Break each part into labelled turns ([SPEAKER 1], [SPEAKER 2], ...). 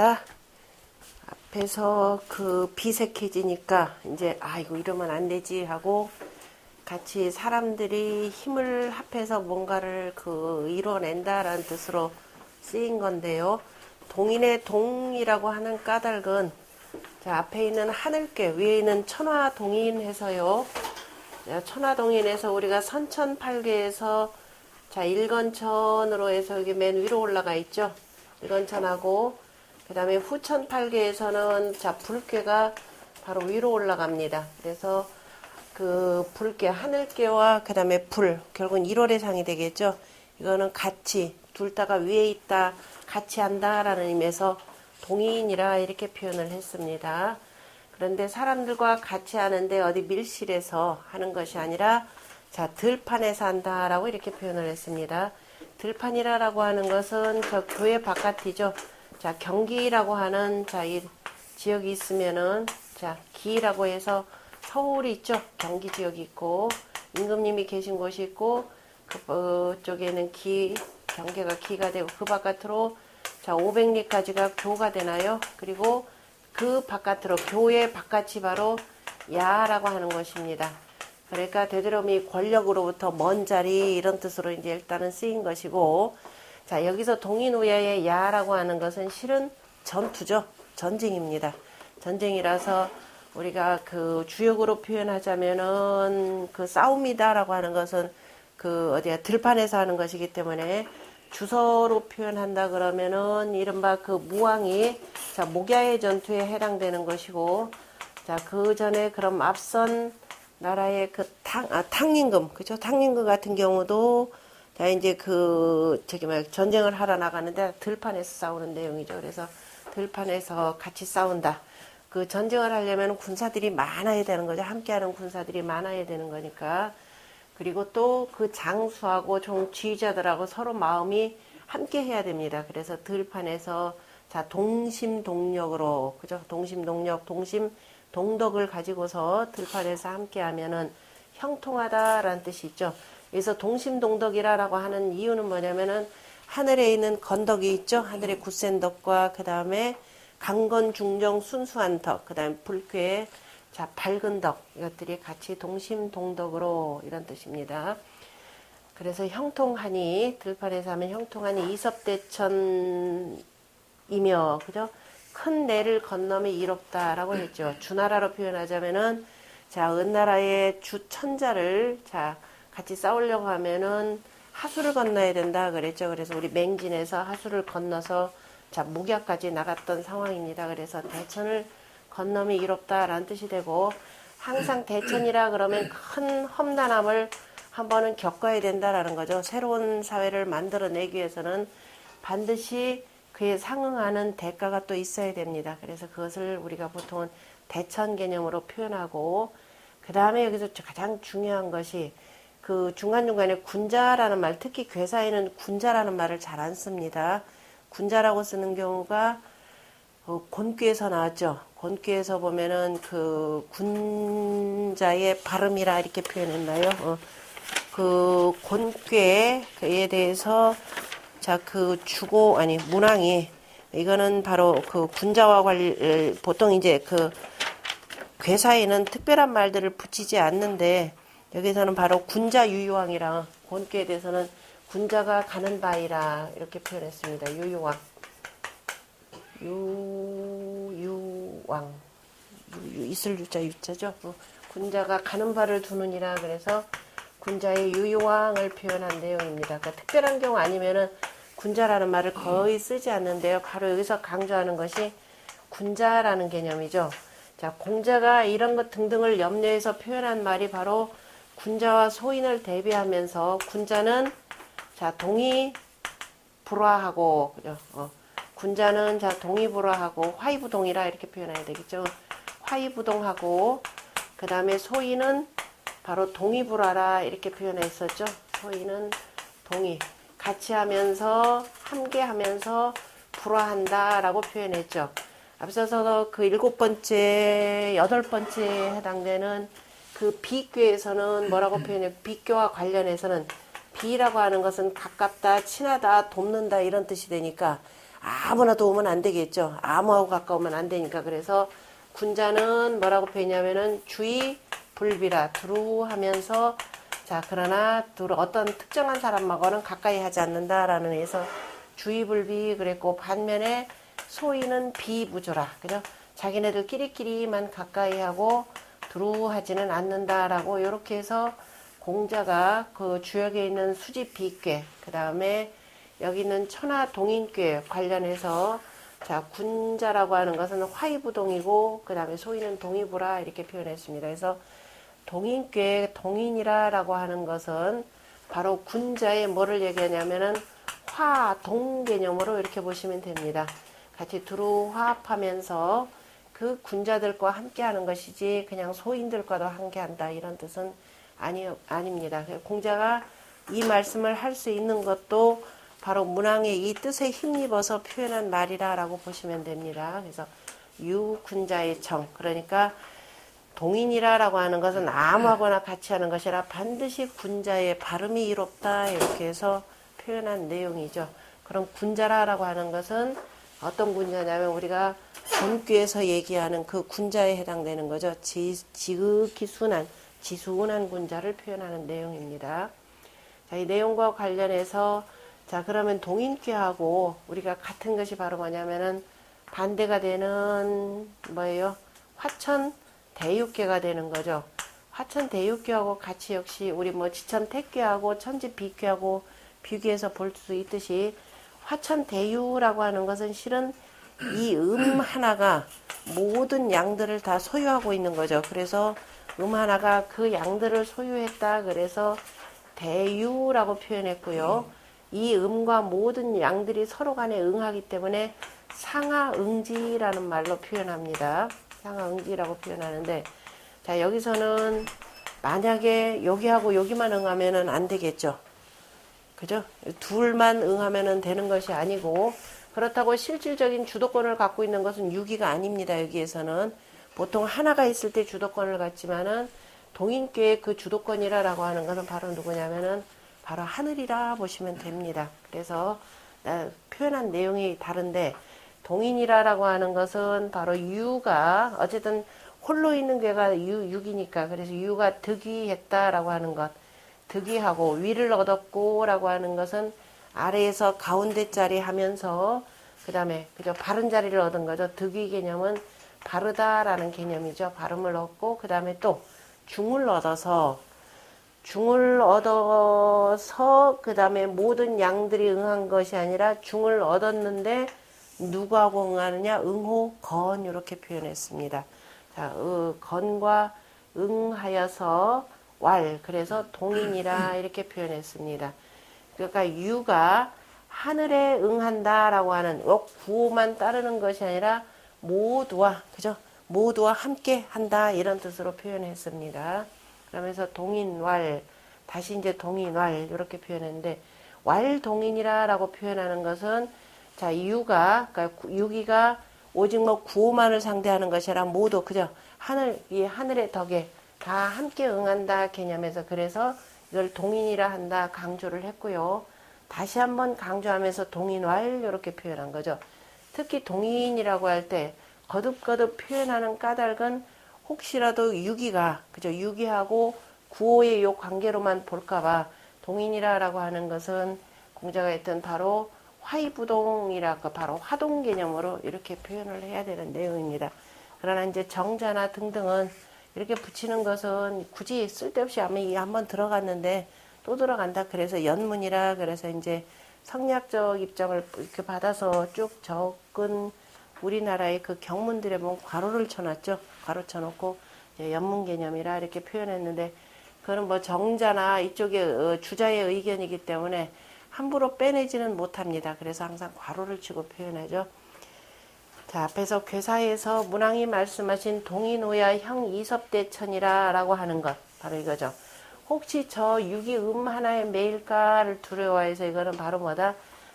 [SPEAKER 1] 있습니다. 앞에서 그 비색해지니까 이제 아이고 이러면 안 되지 하고 같이 사람들이 힘을 합해서 뭔가를 이뤄낸다라는 뜻으로 쓰인 건데요. 동인의 동이라고 하는 까닭은 자, 앞에 있는 하늘께 위에 있는 천화동인 해서요. 자, 천화동인에서 우리가 선천팔계에서 자, 일건천으로 해서 여기 맨 위로 올라가 있죠. 일건천하고 그 다음에 후천팔계에서는 자, 불괴가 바로 위로 올라갑니다. 그래서 그 불괴, 하늘괴와 그 다음에 불, 결국은 1월의 상이 되겠죠. 이거는 같이, 둘 다가 위에 있다, 같이 한다라는 의미에서 동인이라 이렇게 표현을 했습니다. 그런데 사람들과 같이 하는데 어디 밀실에서 하는 것이 아니라 자, 들판에서 한다라고 이렇게 표현을 했습니다. 들판이라고 하는 것은 저 교회 바깥이죠. 자, 경기라고 하는 자, 이 지역이 있으면은 자, 기라고 해서 서울이 있죠. 경기 지역이 있고 임금님이 계신 곳이 있고 그쪽에는 기, 경계가 기가 되고 그 바깥으로 자, 500리까지가 교가 되나요? 그리고 그 바깥으로 교의 바깥이 바로 야라고 하는 것입니다. 그러니까 되도록이 권력으로부터 먼 자리 이런 뜻으로 이제 일단은 쓰인 것이고 자, 여기서 동인우야의 야라고 하는 것은 실은 전투죠. 전쟁입니다. 전쟁이라서 우리가 그 주역으로 표현하자면은 그 싸움이다라고 하는 것은 그 어디야 들판에서 하는 것이기 때문에 주서로 표현한다 그러면은 이른바 그 무왕이 자, 목야의 전투에 해당되는 것이고 자, 그 전에 그럼 앞선 나라의 그 탕임금 그죠? 탕임금 같은 경우도 자, 이제 전쟁을 하러 나가는데 들판에서 싸우는 내용이죠. 그래서 들판에서 같이 싸운다. 그 전쟁을 하려면 군사들이 많아야 되는 거죠. 함께하는 군사들이 많아야 되는 거니까. 그리고 또 그 장수하고 좀 지휘자들하고 서로 마음이 함께 해야 됩니다. 그래서 들판에서 자, 동심동력으로 그죠? 동심동력, 동심동덕을 가지고서 들판에서 함께 하면은 형통하다라는 뜻이 있죠. 그래서 동심동덕이라고 하는 이유는 뭐냐면은 하늘에 있는 건덕이 있죠. 하늘의 굳센 덕과 그 다음에 강건, 중정, 순수한 덕, 그 다음에 불쾌, 자, 밝은 덕, 이것들이 같이 동심동덕으로 이런 뜻입니다. 그래서 형통하니, 들판에서 하면 형통하니 이섭대천이며, 그죠? 큰 내를 건너면 이롭다라고 했죠. 주나라로 표현하자면은, 자, 은나라의 주천자를, 자, 같이 싸우려고 하면은 하수를 건너야 된다 그랬죠. 그래서 우리 맹진에서 하수를 건너서 자, 목야까지 나갔던 상황입니다. 그래서 대천을 건너면 이롭다라는 뜻이 되고 항상 대천이라 그러면 큰 험난함을 한 번은 겪어야 된다라는 거죠. 새로운 사회를 만들어내기 위해서는 반드시 그에 상응하는 대가가 또 있어야 됩니다. 그래서 그것을 우리가 보통은 대천 개념으로 표현하고 그 다음에 여기서 가장 중요한 것이 그 중간중간에 군자라는 말, 특히 괴사에는 군자라는 말을 잘 안 씁니다. 군자라고 쓰는 경우가 곤귀에서 나왔죠. 곤귀에서 보면은 그 군자의 발음이라 이렇게 표현했나요? 그 곤귀에 대해서 자, 그 문항이 이거는 바로 그 군자와 보통 이제 그 괴사에는 특별한 말들을 붙이지 않는데 여기서는 바로 군자 유유왕이랑 곤귀에 대해서는 군자가 가는 바이라 이렇게 표현했습니다. 유유왕. 유유왕. 있을 유자 유자죠. 군자가 가는 바를 두느니라 그래서 군자의 유유왕을 표현한 내용입니다. 그러니까 특별한 경우 아니면은 군자라는 말을 거의 쓰지 않는데요. 바로 여기서 강조하는 것이 군자라는 개념이죠. 자, 공자가 이런 것 등등을 염려해서 표현한 말이 바로 군자와 소인을 대비하면서 군자는 자, 동의불화하고 그죠? 군자는 자, 동의불화하고 화이부동이라 이렇게 표현해야 되겠죠. 화이부동하고 그 다음에 소인은 바로 동의불화라 이렇게 표현했었죠. 소인은 동의 같이 하면서 함께 하면서 불화한다라고 표현했죠. 앞서서 그 7번째, 8번째에 해당되는 그 비교에서는 뭐라고 표현해요? 비교와 관련해서는 비라고 하는 것은 가깝다, 친하다, 돕는다 이런 뜻이 되니까 아무나도 오면 안 되겠죠. 아무하고 가까우면 안 되니까. 그래서 군자는 뭐라고 표현하냐면은 주의 불비라 두루 하면서 자 그러나 두루 어떤 특정한 사람하고는 가까이 하지 않는다라는 의미에서 주의 불비 그랬고 반면에 소인은 비부조라. 그죠? 자기네들끼리끼리만 가까이 하고 두루 하지는 않는다라고 이렇게 해서 공자가 그 주역에 있는 수지비괴 그 다음에 여기 있는 천하동인괴 관련해서 자 군자라고 하는 것은 화이부동이고 그 다음에 소인은 동이부라 이렇게 표현했습니다. 그래서 동인괴 동인이라라고 하는 것은 바로 군자의 뭐를 얘기하냐면은 화동 개념으로 이렇게 보시면 됩니다. 같이 두루 화합하면서 그 군자들과 함께 하는 것이지 그냥 소인들과도 함께 한다 이런 뜻은 아닙니다. 공자가 이 말씀을 할 수 있는 것도 바로 문왕의 이 뜻에 힘입어서 표현한 말이라고 보시면 됩니다. 그래서 유군자의 정 그러니까 동인이라라고 하는 것은 아무하거나 같이 하는 것이라 반드시 군자의 발음이 이롭다 이렇게 해서 표현한 내용이죠. 그럼 군자라고 하는 것은 어떤 군자냐면 우리가 본귀에서 얘기하는 그 군자에 해당되는 거죠. 지극히 순한 지순한 군자를 표현하는 내용입니다. 자, 이 내용과 관련해서 자 그러면 동인귀하고 우리가 같은 것이 바로 뭐냐면은 반대가 되는 뭐예요? 화천대유귀가 되는 거죠. 화천대유귀하고 같이 역시 우리 뭐 지천택귀하고 천지비귀하고 비교해서 볼 수 있듯이 화천대유라고 하는 것은 실은 이 하나가 모든 양들을 다 소유하고 있는 거죠. 그래서 하나가 그 양들을 소유했다. 그래서 대유라고 표현했고요. 이 과 모든 양들이 서로 간에 응하기 때문에 상하응지라는 말로 표현합니다. 상하응지라고 표현하는데 자 여기서는 만약에 여기하고 여기만 응하면은 안 되겠죠. 그죠? 둘만 응하면은 되는 것이 아니고 그렇다고 실질적인 주도권을 갖고 있는 것은 유기가 아닙니다. 여기에서는 보통 하나가 있을 때 주도권을 갖지만은 동인께의 그 주도권이라고 하는 것은 바로 누구냐면은 바로 하늘이라 보시면 됩니다. 그래서 표현한 내용이 다른데 동인이라고 하는 것은 바로 유가 어쨌든 홀로 있는 괴가 유기니까 그래서 유가 득이했다라고 하는 것 득이하고 위를 얻었고 라고 하는 것은 아래에서 가운데 자리 하면서 그 다음에 그죠 바른 자리를 얻은 거죠. 득이 개념은 바르다라는 개념이죠. 발음을 얻고 그 다음에 또 중을 얻어서 그 다음에 모든 양들이 응한 것이 아니라 중을 얻었는데 누구하고 응하느냐 응호 건 이렇게 표현했습니다. 자, 건과 응하여서 그래서 동인이라 이렇게 표현했습니다. 그러니까 유가 하늘에 응한다라고 하는 구호만 따르는 것이 아니라 모두와 그죠? 모두와 함께 한다 이런 뜻으로 표현했습니다. 그러면서 동인왈 다시 이제 동인왈 이렇게 표현했는데 왈동인이라라고 표현하는 것은 자 유가 그러니까 유기가 오직 뭐 구호만을 상대하는 것이 아니라 모두 그죠? 이 하늘의 덕에 다 함께 응한다 개념에서 그래서 이걸 동인이라 한다 강조를 했고요. 다시 한번 강조하면서 동인왈 이렇게 표현한 거죠. 특히 동인이라고 할 때 거듭거듭 표현하는 까닭은 혹시라도 유기가 그죠 유기하고 구호의 요 관계로만 볼까봐 동인이라고 하는 것은 공자가 했던 바로 화이부동이라고 바로 화동 개념으로 이렇게 표현을 해야 되는 내용입니다. 그러나 이제 정자나 등등은 이렇게 붙이는 것은 굳이 쓸데없이 아마 한번 들어갔는데 또 들어간다. 그래서 연문이라 그래서 이제 성리학적 입장을 이렇게 받아서 쭉 적은 우리나라의 그 경문들에 보면 괄호를 쳐놨죠. 괄호 쳐놓고 연문 개념이라 이렇게 표현했는데 그건 뭐 정자나 이쪽에 주자의 의견이기 때문에 함부로 빼내지는 못합니다. 그래서 항상 괄호를 치고 표현하죠. 자, 앞에서 괴사에서 문왕이 말씀하신 동인오야 형 이섭대천이라 라고 하는 것 바로 이거죠. 혹시 저 유기 하나에 매일까를 두려워해서 이거는 바로 뭐다?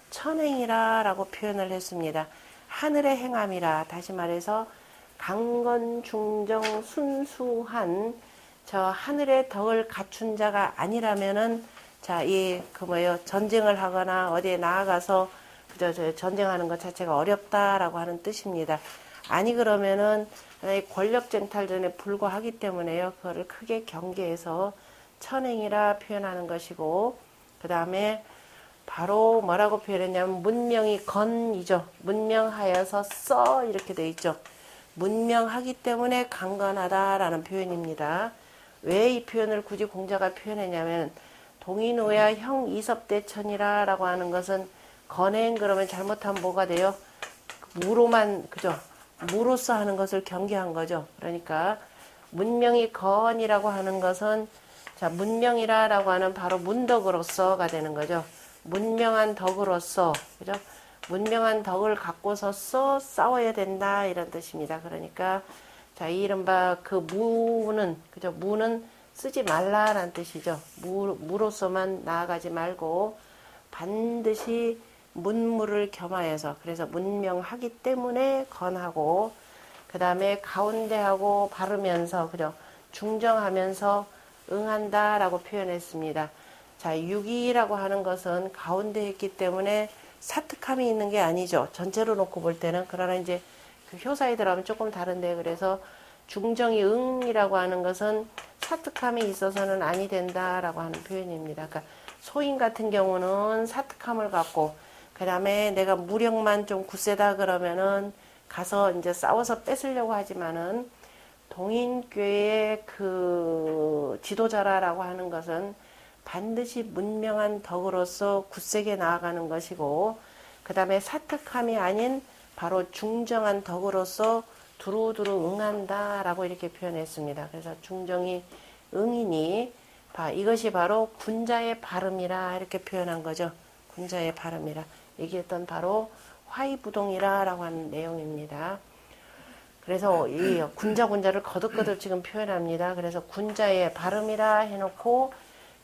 [SPEAKER 1] 천행이라 라고 표현을 했습니다. 하늘의 행함이라 다시 말해서 강건중정 순수한 저 하늘의 덕을 갖춘 자가 아니라면은 자, 전쟁을 하거나 어디에 나아가서 그저 전쟁하는 것 자체가 어렵다라고 하는 뜻입니다. 아니 그러면은 하나의 권력 쟁탈전에 불과하기 때문에요. 그거를 크게 경계해서 천행이라 표현하는 것이고, 그 다음에 바로 뭐라고 표현했냐면 문명이 건이죠. 문명하여서 써 이렇게 돼 있죠. 문명하기 때문에 강건하다라는 표현입니다. 왜 이 표현을 굳이 공자가 표현했냐면 동인호야 형 이섭대천이라라고 하는 것은 건행 그러면 잘못하면 뭐가 돼요? 무로만 그죠? 무로서 하는 것을 경계한 거죠. 그러니까 문명이 건이라고 하는 것은 자 문명이라라고 하는 바로 문덕으로서가 되는 거죠. 문명한 덕으로서 그죠? 문명한 덕을 갖고서서 싸워야 된다 이런 뜻입니다. 그러니까 자 이른바 그 무는 그죠? 무는 쓰지 말라라는 뜻이죠. 무로서만 나아가지 말고 반드시 문무를 겸하여서 그래서 문명하기 때문에 건하고 그 다음에 가운데하고 바르면서 그죠? 중정하면서 응한다라고 표현했습니다. 자 유기라고 하는 것은 가운데 있기 때문에 사특함이 있는 게 아니죠. 전체로 놓고 볼 때는 그러나 이제 그 효사에 들어가면 조금 다른데 그래서 중정이 응이라고 하는 것은 사특함이 있어서는 아니 된다라고 하는 표현입니다. 그러니까 소인 같은 경우는 사특함을 갖고 그 다음에 내가 무력만 좀 굳세다 그러면은 가서 이제 싸워서 뺏으려고 하지만은 동인교회의 그 지도자라고 하는 것은 반드시 문명한 덕으로서 굳세게 나아가는 것이고 그 다음에 사특함이 아닌 바로 중정한 덕으로서 두루두루 응한다라고 이렇게 표현했습니다. 그래서 중정이 응이니 이것이 바로 군자의 발음이라 이렇게 표현한 거죠. 군자의 발음이라 얘기했던 바로 화이부동이라라고 하는 내용입니다. 그래서 이 군자를 거듭거듭 지금 표현합니다. 그래서 군자의 발음이라 해놓고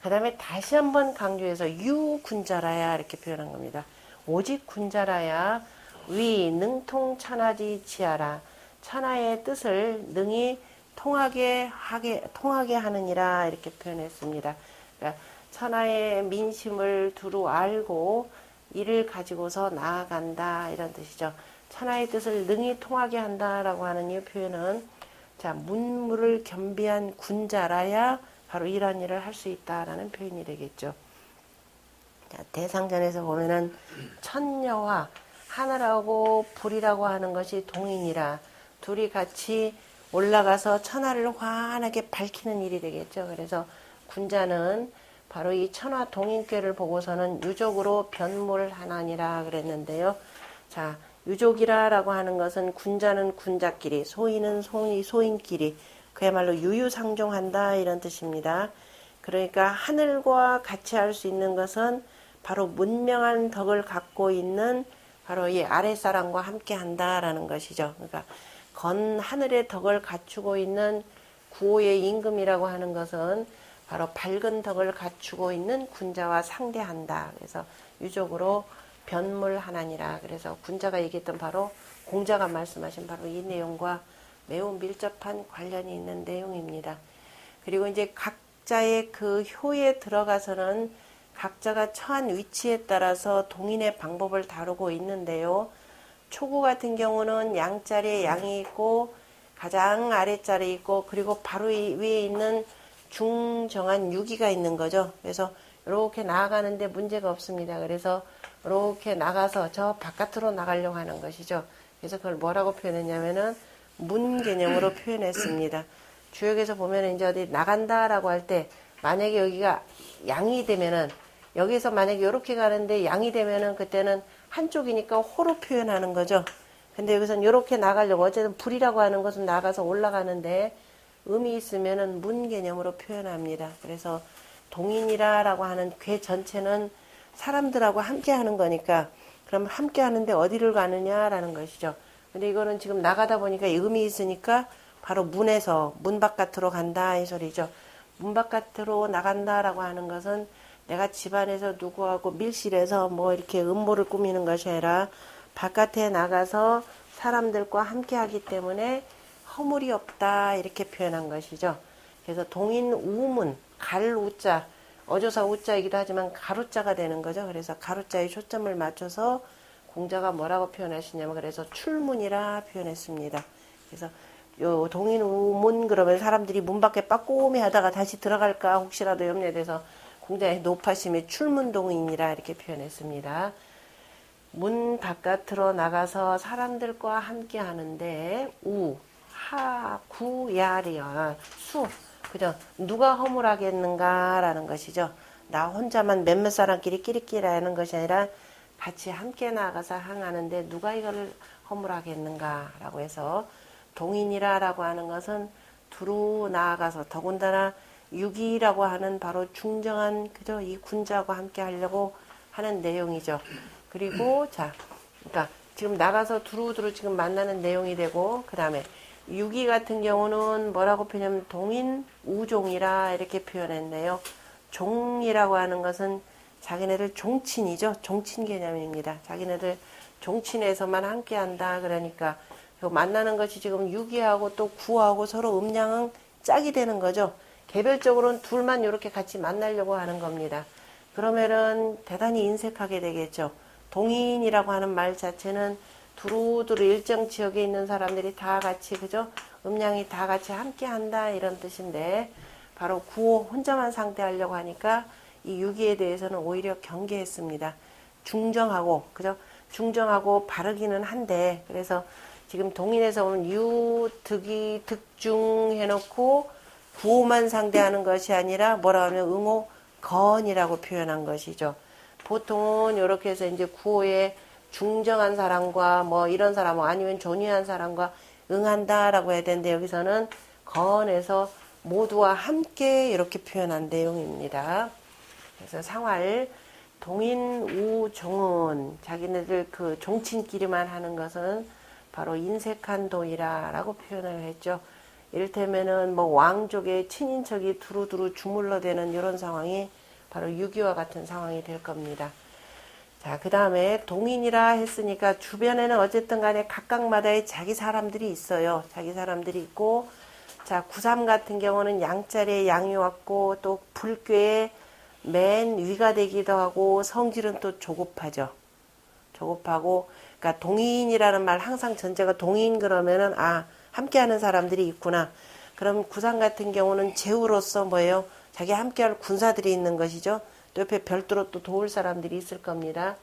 [SPEAKER 1] 그 다음에 다시 한번 강조해서 유군자라야 이렇게 표현한 겁니다. 오직 군자라야 위 능통 천하지 지하라 천하의 뜻을 능히 통하게 하느니라 이렇게 표현했습니다. 그러니까 천하의 민심을 두루 알고 이를 가지고서 나아간다 이런 뜻이죠. 천하의 뜻을 능히 통하게 한다라고 하는 이 표현은 자 문무를 겸비한 군자라야 바로 이런 일을 할 수 있다라는 표현이 되겠죠. 자, 대상전에서 보면은 천녀와 하늘하고 불이라고 하는 것이 동인이라 둘이 같이 올라가서 천하를 환하게 밝히는 일이 되겠죠. 그래서 군자는 바로 이 천하 동인궤를 보고서는 유족으로 변몰하나니라 그랬는데요. 자, 유족이라라고 하는 것은 군자는 군자끼리, 소인은 소인끼리 그야말로 유유상종한다 이런 뜻입니다. 그러니까 하늘과 같이 할 수 있는 것은 바로 문명한 덕을 갖고 있는 바로 이 아랫사람과 함께 한다라는 것이죠. 그러니까 하늘의 덕을 갖추고 있는 구호의 임금이라고 하는 것은 바로 밝은 덕을 갖추고 있는 군자와 상대한다. 그래서 유족으로 변물하나니라. 그래서 군자가 얘기했던 바로 공자가 말씀하신 바로 이 내용과 매우 밀접한 관련이 있는 내용입니다. 그리고 이제 각자의 그 효에 들어가서는 각자가 처한 위치에 따라서 동인의 방법을 다루고 있는데요. 초구 같은 경우는 양자리에 양이 있고 가장 아랫자리에 있고 그리고 바로 위에 있는 중정한 유기가 있는 거죠. 그래서 이렇게 나아가는데 문제가 없습니다. 그래서 이렇게 나가서 저 바깥으로 나가려고 하는 것이죠. 그래서 그걸 뭐라고 표현했냐면은 문 개념으로 표현했습니다. 주역에서 보면 이제 어디 나간다라고 할 때 만약에 여기가 양이 되면은 여기서 만약에 이렇게 가는데 양이 되면은 그때는 한쪽이니까 호로 표현하는 거죠. 근데 여기서는 이렇게 나가려고 어쨌든 불이라고 하는 것은 나가서 올라가는데 음이 있으면은 문 개념으로 표현합니다. 그래서 동인이라라고 하는 궤 전체는 사람들하고 함께 하는 거니까 그럼 함께 하는데 어디를 가느냐라는 것이죠. 근데 이거는 지금 나가다 보니까 음이 있으니까 바로 문에서 문 바깥으로 간다 이 소리죠. 문 바깥으로 나간다라고 하는 것은 내가 집안에서 누구하고 밀실에서 뭐 이렇게 음모를 꾸미는 것이 아니라 바깥에 나가서 사람들과 함께 하기 때문에 허물이 없다 이렇게 표현한 것이죠. 그래서 동인 우문 갈 우자 어조사 우자이기도 하지만 가루자가 되는 거죠. 그래서 가루자에 초점을 맞춰서 공자가 뭐라고 표현하시냐면 그래서 출문이라 표현했습니다. 그래서 요 동인 우문 그러면 사람들이 문 밖에 빠꼼히 하다가 다시 들어갈까 혹시라도 염려돼서 공자의 높아심의 출문동인이라 이렇게 표현했습니다. 문 바깥으로 나가서 사람들과 함께 하는데 우, 하, 구, 야리야 수 그죠? 누가 허물하겠는가라는 것이죠. 나 혼자만 몇몇 사람끼리 끼리끼리 하는 것이 아니라 같이 함께 나가서 항하는데 누가 이걸 허물하겠는가라고 해서 동인이라고 하는 것은 두루 나아가서 더군다나 유기라고 하는 바로 중정한 그죠? 이 군자와 함께 하려고 하는 내용이죠. 그리고 자, 그러니까 지금 나가서 두루두루 지금 만나는 내용이 되고 그 다음에 유기 같은 경우는 뭐라고 표현하면 동인 우종이라 이렇게 표현했네요. 종이라고 하는 것은 자기네들 종친이죠. 종친 개념입니다. 자기네들 종친에서만 함께 한다. 그러니까 만나는 것이 지금 유기하고 또 구하고 서로 음양은 짝이 되는 거죠. 개별적으로는 둘만 이렇게 같이 만나려고 하는 겁니다. 그러면은 대단히 인색하게 되겠죠. 동인이라고 하는 말 자체는 두루두루 일정 지역에 있는 사람들이 다 같이 그죠? 음양이 다 같이 함께 한다 이런 뜻인데 바로 구호 혼자만 상대하려고 하니까 이 유기에 대해서는 오히려 경계했습니다. 중정하고 그죠? 중정하고 바르기는 한데 그래서 지금 동인에서 오는 유, 득이, 득중 해놓고 구호만 상대하는 것이 아니라 뭐라 하면 응호, 건이라고 표현한 것이죠. 보통은 이렇게 해서 이제 구호에 중정한 사람과 뭐 이런 사람 아니면 존의한 사람과 응한다라고 해야 되는데 여기서는 건에서 모두와 함께 이렇게 표현한 내용입니다. 그래서 상활 동인 우종은 자기네들 그 종친끼리만 하는 것은 바로 인색한 도이라라고 표현을 했죠. 이를테면은 뭐 왕족의 친인척이 두루두루 주물러대는 이런 상황이 바로 유기와 같은 상황이 될 겁니다. 자, 그 다음에 동인이라 했으니까 주변에는 어쨌든 간에 각각마다의 자기 사람들이 있어요. 자기 사람들이 있고, 자, 구삼 같은 경우는 양자리에 양이 왔고, 또 불교의 맨 위가 되기도 하고, 성질은 또 조급하죠. 조급하고, 그러니까 동인이라는 말 항상 전제가 동인 그러면은, 아, 함께하는 사람들이 있구나. 그럼 구삼 같은 경우는 제후로서 뭐예요? 자기 함께할 군사들이 있는 것이죠. 또 옆에 별도로 또 도울 사람들이 있을 겁니다.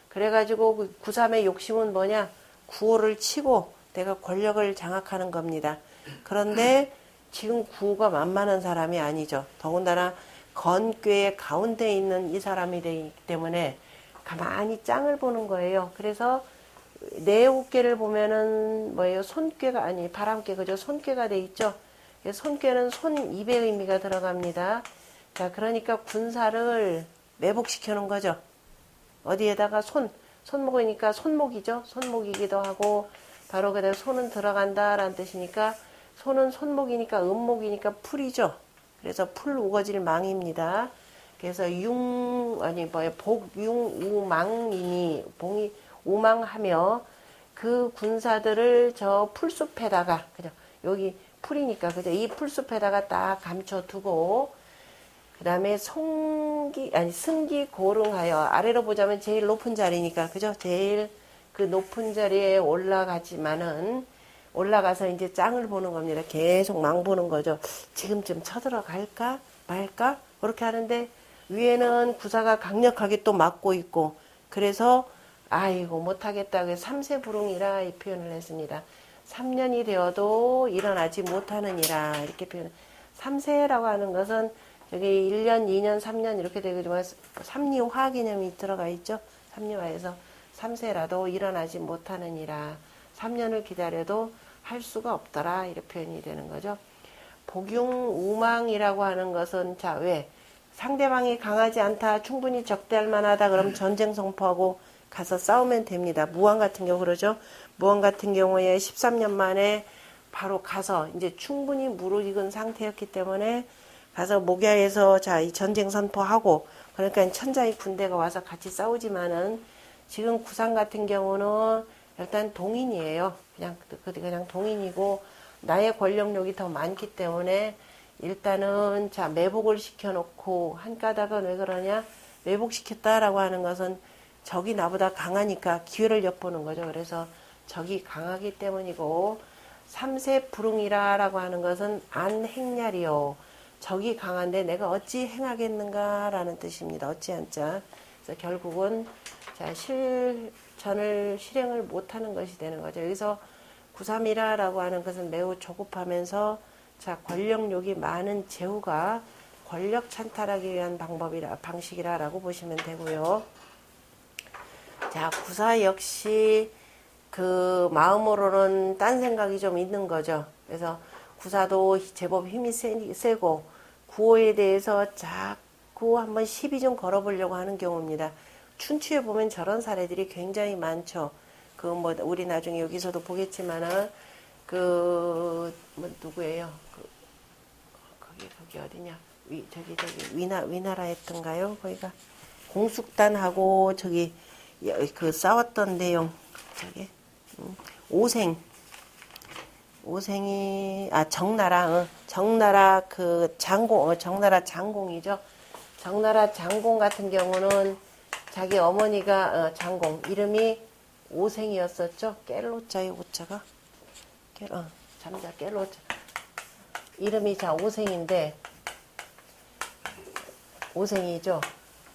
[SPEAKER 1] 그래가지고 그 구삼의 욕심은 뭐냐? 구호를 치고 내가 권력을 장악하는 겁니다. 그런데 지금 구호가 만만한 사람이 아니죠. 더군다나 건괴의 가운데 있는 이 사람이 되기 때문에 가만히 짱을 보는 거예요. 그래서 내옥괴를 보면은 뭐예요? 손괴가 아니 바람괴 그죠? 손괴가 돼 있죠. 손괴는 손 입의 의미가 들어갑니다. 자, 그러니까 군사를 매복시켜 놓은 거죠. 어디에다가 손목이니까 손목이죠. 손목이기도 하고 바로 그대로 손은 들어간다라는 뜻이니까 손은 손목이니까 음목이니까 풀이죠. 그래서 풀 우거질 망입니다. 그래서 복융우망이니 봉이 우망하며 그 군사들을 저 풀숲에다가 그죠? 여기 풀이니까 그죠? 이 풀숲에다가 딱 감춰두고 그 다음에 승기 고릉하여 아래로 보자면 제일 높은 자리니까 그죠? 제일 그 높은 자리에 올라가서 이제 짱을 보는 겁니다. 계속 망 보는 거죠. 지금쯤 쳐들어갈까 말까 그렇게 하는데 위에는 구사가 강력하게 또 막고 있고 그래서 아이고 못하겠다. 그래서 삼세불응이라 이 표현을 했습니다. 3년이 되어도 일어나지 못하느니라 이렇게 표현. 3세라고 하는 것은 여기 1년, 2년, 3년 이렇게 되지만 삼리화 개념이 들어가 있죠. 삼리화에서 3세라도 일어나지 못하느니라. 3년을 기다려도 할 수가 없더라. 이렇게 표현이 되는 거죠. 복용우망이라고 하는 것은 자, 왜? 상대방이 강하지 않다. 충분히 적대할 만하다. 그럼 전쟁 선포하고 가서 싸우면 됩니다. 무왕 같은 경우 그러죠. 무왕 같은 경우에 13년 만에 바로 가서 이제 충분히 무르익은 상태였기 때문에 가서 목야에서 자, 이 전쟁 선포하고 그러니까 천자의 군대가 와서 같이 싸우지만은 지금 구상 같은 경우는 일단 동인이에요. 그냥 동인이고 나의 권력력이 더 많기 때문에 일단은 자, 매복을 시켜놓고 한 까닭은 왜 그러냐? 매복시켰다라고 하는 것은 적이 나보다 강하니까 기회를 엿보는 거죠. 그래서 적이 강하기 때문이고, 삼세 불응이라라고 하는 것은 안 행냐리요. 적이 강한데 내가 어찌 행하겠는가라는 뜻입니다. 어찌 한자. 그래서 결국은 자 실천을 실행을 못하는 것이 되는 거죠. 여기서 구삼이라라고 하는 것은 매우 조급하면서 자 권력욕이 많은 제후가 권력 찬탈하기 위한 방식이라라고 보시면 되고요. 자 구사 역시 그 마음으로는 딴 생각이 좀 있는 거죠. 그래서 구사도 제법 힘이 세고 구호에 대해서 자꾸 한번 시비 좀 걸어보려고 하는 경우입니다. 춘추에 보면 저런 사례들이 굉장히 많죠. 그 뭐 우리 나중에 여기서도 보겠지만은 그 뭐 누구예요? 거기 어디냐? 저기 위나라 했던가요? 거기가 공숙단하고 저기 그 싸웠던 내용 저기 오생이 정나라 그 장공 정나라 장공이죠. 정나라 장공 같은 경우는 자기 어머니가 장공 이름이 오생이었었죠. 깰로자의 오자가 잠자 깰로자 이름이 자 오생인데 오생이죠.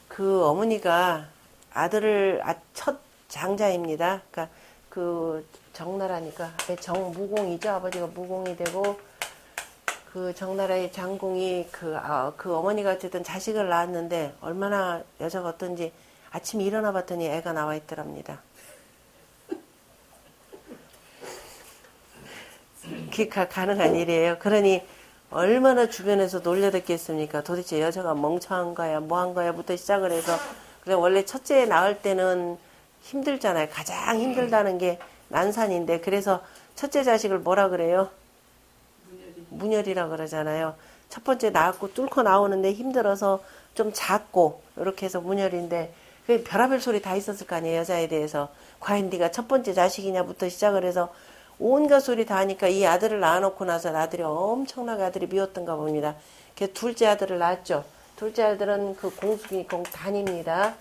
[SPEAKER 1] 그 어머니가 아들을 첫 장자입니다. 그러니까 그 정나라니까 정무공이죠. 아버지가 무공이 되고 그 정나라의 장공이 그 어머니가 어쨌든 자식을 낳았는데 얼마나 여자가 어떤지 아침에 일어나 봤더니 애가 나와 있더랍니다. 그게 가능한 일이에요. 그러니 얼마나 주변에서 놀려댔겠습니까? 도대체 여자가 멍청한 거야, 뭐 한 거야부터 시작을 해서 그래 원래 첫째 낳을 때는 힘들잖아요. 가장 힘들다는 게 난산인데 그래서 첫째 자식을 뭐라 그래요? 문열이라 그러잖아요. 첫 번째 낳았고 뚫고 나오는데 힘들어서 좀 작고 이렇게 해서 문열인데 그 별의별 소리 다 있었을 거 아니에요. 여자에 대해서. 과연 네가 첫 번째 자식이냐부터 시작을 해서 온갖 소리 다 하니까 이 아들을 낳아놓고 나서 아들이 엄청나게 아들이 미웠던가 봅니다. 그 둘째 아들을 낳았죠. 둘째 아들은 그 공숙이 공단입니다.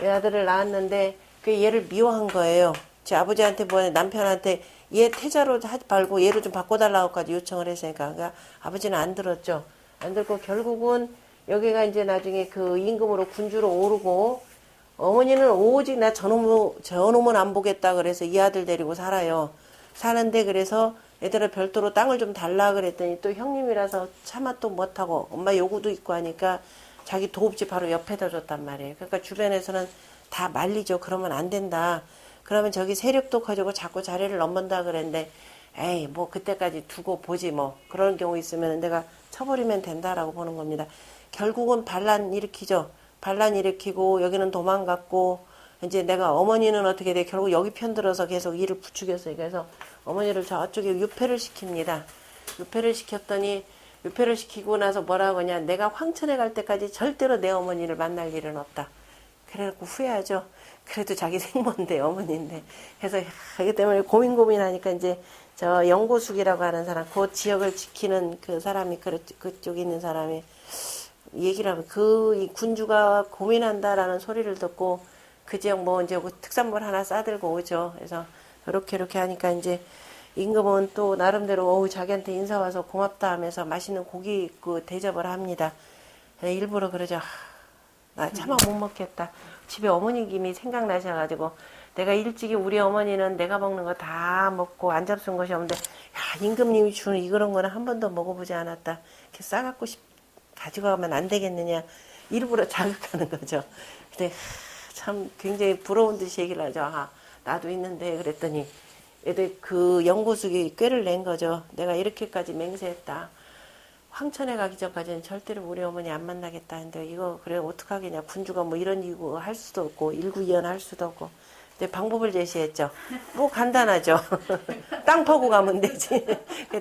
[SPEAKER 1] 이 아들을 낳았는데 그 얘를 미워한 거예요. 제 아버지한테 뭐 남편한테 얘 태자로 하지 말고 얘를 좀 바꿔달라고까지 요청을 했으니까 그러니까 아버지는 안 들었죠. 안 들고 결국은 여기가 이제 나중에 그 임금으로 군주로 오르고 어머니는 오직 나 저놈은 안 보겠다 그래서 이 아들 데리고 살아요. 사는데 그래서 애들을 별도로 땅을 좀 달라 그랬더니 또 형님이라서 차마 또 못하고 엄마 요구도 있고 하니까 자기 도읍집 바로 옆에다 줬단 말이에요. 그러니까 주변에서는 다 말리죠. 그러면 안 된다. 그러면 저기 세력도 커지고 자꾸 자리를 넘는다 그랬는데 에이 뭐 그때까지 두고 보지 뭐 그런 경우 있으면 내가 쳐버리면 된다라고 보는 겁니다. 결국은 반란 일으키죠. 반란 일으키고 여기는 도망갔고 이제 내가 어머니는 어떻게 돼? 결국 여기 편들어서 계속 일을 부추겼어요. 그래서 어머니를 저쪽에 유폐를 시킵니다. 유폐를 시켰더니 유폐를 시키고 나서 뭐라고 하냐. 내가 황천에 갈 때까지 절대로 내 어머니를 만날 일은 없다. 그래갖고 후회하죠. 그래도 자기 생모인데 어머니인데. 그래서 이기 때문에 고민하니까 이제 저 영고숙이라고 하는 사람, 그 지역을 지키는 그 사람이 그쪽에 있는 사람이 얘기를 하면 이 군주가 고민한다라는 소리를 듣고 그 지역 뭐 이제 특산물 하나 싸들고 오죠. 그래서 이렇게 하니까 이제 임금은 또 나름대로 자기한테 인사 와서 고맙다 하면서 맛있는 고기 그 대접을 합니다. 일부러 그러죠. 나 차마 못 먹겠다. 집에 어머니 김이 생각나셔가지고 내가 일찍이 우리 어머니는 내가 먹는 거 다 먹고 안 잡순 것이 없는데 야 임금님이 주는 이런 거는 한 번도 먹어보지 않았다. 이렇게 싸갖고 가지고 가면 안 되겠느냐. 일부러 자극하는 거죠. 근데 참 굉장히 부러운 듯이 얘기를 하죠. 나도 있는데 그랬더니 애들 그 영고숙이 꾀를 낸 거죠. 내가 이렇게까지 맹세했다. 황천에 가기 전까지는 절대로 우리 어머니 안 만나겠다 했는데 이거 그래 어떡하겠냐. 군주가 뭐 이런 이유 할 수도 없고 일구이연 할 수도 없고. 근데 방법을 제시했죠. 뭐 간단하죠. 땅 파고 가면 되지.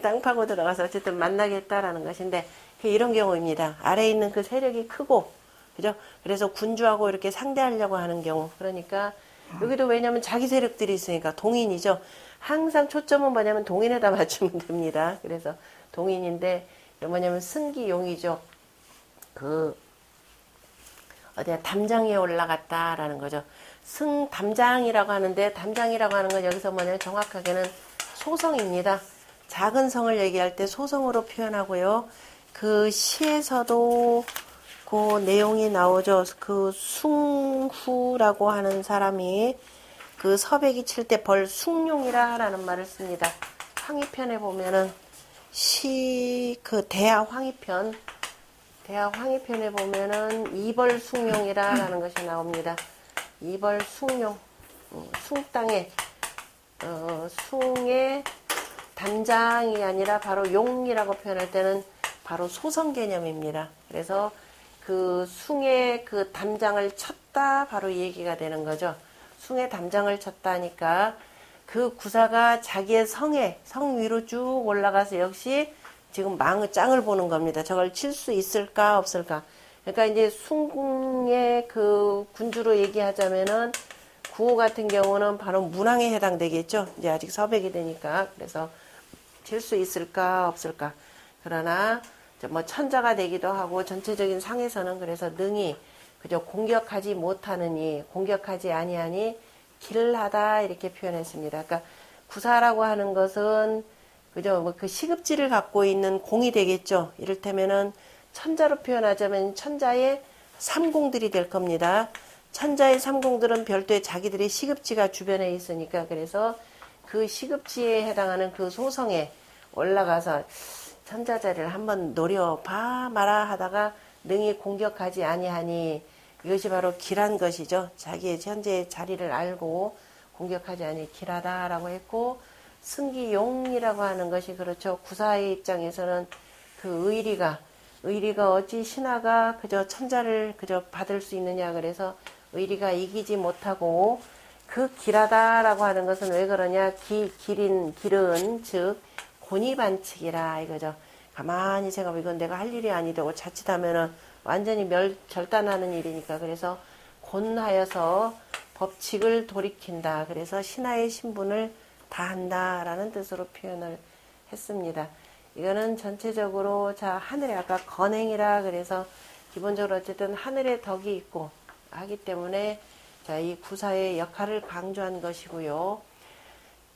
[SPEAKER 1] 땅 파고 들어가서 어쨌든 만나겠다라는 것인데 이런 경우입니다. 아래에 있는 그 세력이 크고 그죠? 그래서 군주하고 이렇게 상대하려고 하는 경우. 그러니까 여기도 왜냐면 자기 세력들이 있으니까 동인이죠. 항상 초점은 뭐냐면 동인에다 맞추면 됩니다. 그래서 동인인데 뭐냐면 승기용이죠. 어디야 담장 위에 올라갔다라는 거죠. 승담장이라고 하는데, 담장이라고 하는 건 여기서 뭐냐면 정확하게는 소성입니다. 작은 성을 얘기할 때 소성으로 표현하고요. 그 시에서도 그 내용이 나오죠. 그 숭후라고 하는 사람이 그 서백이 칠 때 벌 숭룡이라 라는 말을 씁니다. 황희편에 보면은 그 대하 황희편에 보면은 이벌숭룡이라 라는 것이 나옵니다. 이벌숭룡, 숭땅에, 숭의 담장이 아니라 바로 용이라고 표현할 때는 바로 소성 개념입니다. 그래서 그 숭의 그 담장을 쳤다, 바로 이 얘기가 되는 거죠. 숭의 담장을 쳤다 하니까 그 구사가 자기의 성 위로 쭉 올라가서 역시 지금 짱을 보는 겁니다. 저걸 칠 수 있을까 없을까. 그러니까 이제 숭의 그 군주로 얘기하자면은 구호 같은 경우는 바로 문왕에 해당되겠죠. 이제 아직 서백이 되니까. 그래서 칠 수 있을까 없을까. 그러나 뭐 천자가 되기도 하고 전체적인 상에서는 그래서 능히 그저 공격하지 못하느니 공격하지 아니하니 길하다 이렇게 표현했습니다. 그러니까 구사라고 하는 것은 그죠 뭐 그 시급지를 갖고 있는 공이 되겠죠. 이를테면은 천자로 표현하자면 천자의 삼공들이 될 겁니다. 천자의 삼공들은 별도의 자기들의 시급지가 주변에 있으니까 그래서 그 시급지에 해당하는 그 소성에 올라가서 천자 자리를 한번 노려봐 마라 하다가 능히 공격하지 아니하니 이것이 바로 길한 것이죠. 자기의 현재의 자리를 알고 공격하지 아니 길하다라고 했고 승기용이라고 하는 것이 그렇죠. 구사의 입장에서는 그 의리가 어찌 신하가 그저 천자를 그저 받을 수 있느냐 그래서 의리가 이기지 못하고 그 길하다라고 하는 것은 왜 그러냐 길은 즉 곤이반칙이라 이거죠. 가만히 생각하면 이건 내가 할 일이 아니되고 자칫하면은 완전히 절단하는 일이니까 그래서 곤하여서 법칙을 돌이킨다. 그래서 신하의 신분을 다한다라는 뜻으로 표현을 했습니다. 이거는 전체적으로 자 하늘에 아까 건행이라 그래서 기본적으로 어쨌든 하늘에 덕이 있고 하기 때문에 자 이 구사의 역할을 강조한 것이고요.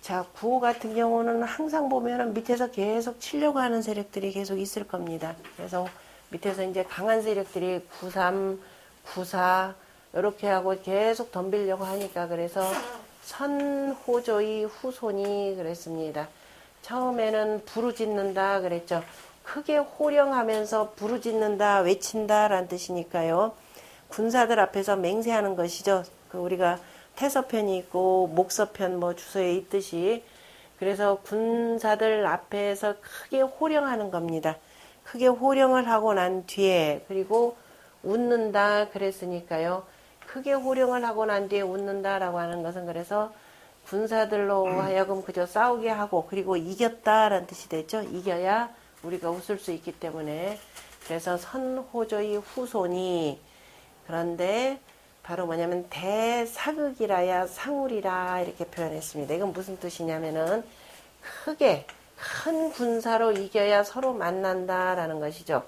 [SPEAKER 1] 자 구호 같은 경우는 항상 보면은 밑에서 계속 치려고 하는 세력들이 계속 있을 겁니다. 그래서 밑에서 이제 강한 세력들이 구삼, 구사 이렇게 하고 계속 덤비려고 하니까 그래서 선호조의 후손이 그랬습니다. 처음에는 부르짖는다 그랬죠. 크게 호령하면서 부르짖는다, 외친다 라는 뜻이니까요. 군사들 앞에서 맹세하는 것이죠. 그 우리가 태서편이 있고 목서편 뭐 주소에 있듯이 그래서 군사들 앞에서 크게 호령하는 겁니다. 크게 호령을 하고 난 뒤에 그리고 웃는다 그랬으니까요. 크게 호령을 하고 난 뒤에 웃는다라고 하는 것은 그래서 군사들로 하여금 그저 싸우게 하고 그리고 이겼다라는 뜻이 되죠. 이겨야 우리가 웃을 수 있기 때문에 그래서 선호조의 후손이 그런데 바로 뭐냐면 대사극이라야 상울이라 이렇게 표현했습니다. 이건 무슨 뜻이냐면은 크게 큰 군사로 이겨야 서로 만난다라는 것이죠.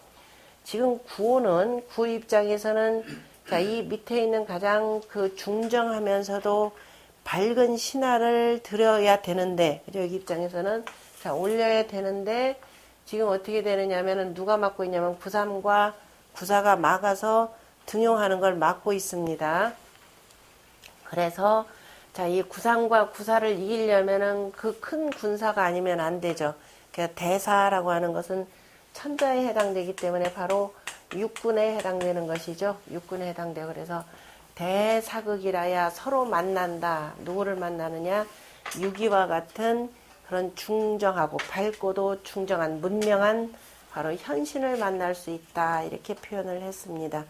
[SPEAKER 1] 지금 구호는 구호 입장에서는 자, 이 밑에 있는 가장 그 중정하면서도 밝은 신하를 들여야 되는데, 그죠? 여기 입장에서는 자, 올려야 되는데, 지금 어떻게 되느냐 하면은 누가 막고 있냐면 구삼과 구사가 막아서 등용하는 걸 막고 있습니다. 그래서 자, 이 구삼과 구사를 이기려면은 그 큰 군사가 아니면 안 되죠. 그래서 대사라고 하는 것은 천자에 해당되기 때문에 바로 육군에 해당되는 것이죠. 육군에 해당돼요. 그래서 대사극이라야 서로 만난다. 누구를 만나느냐? 유기와 같은 그런 중정하고 밝고도 중정한 문명한 바로 현신을 만날 수 있다. 이렇게 표현을 했습니다.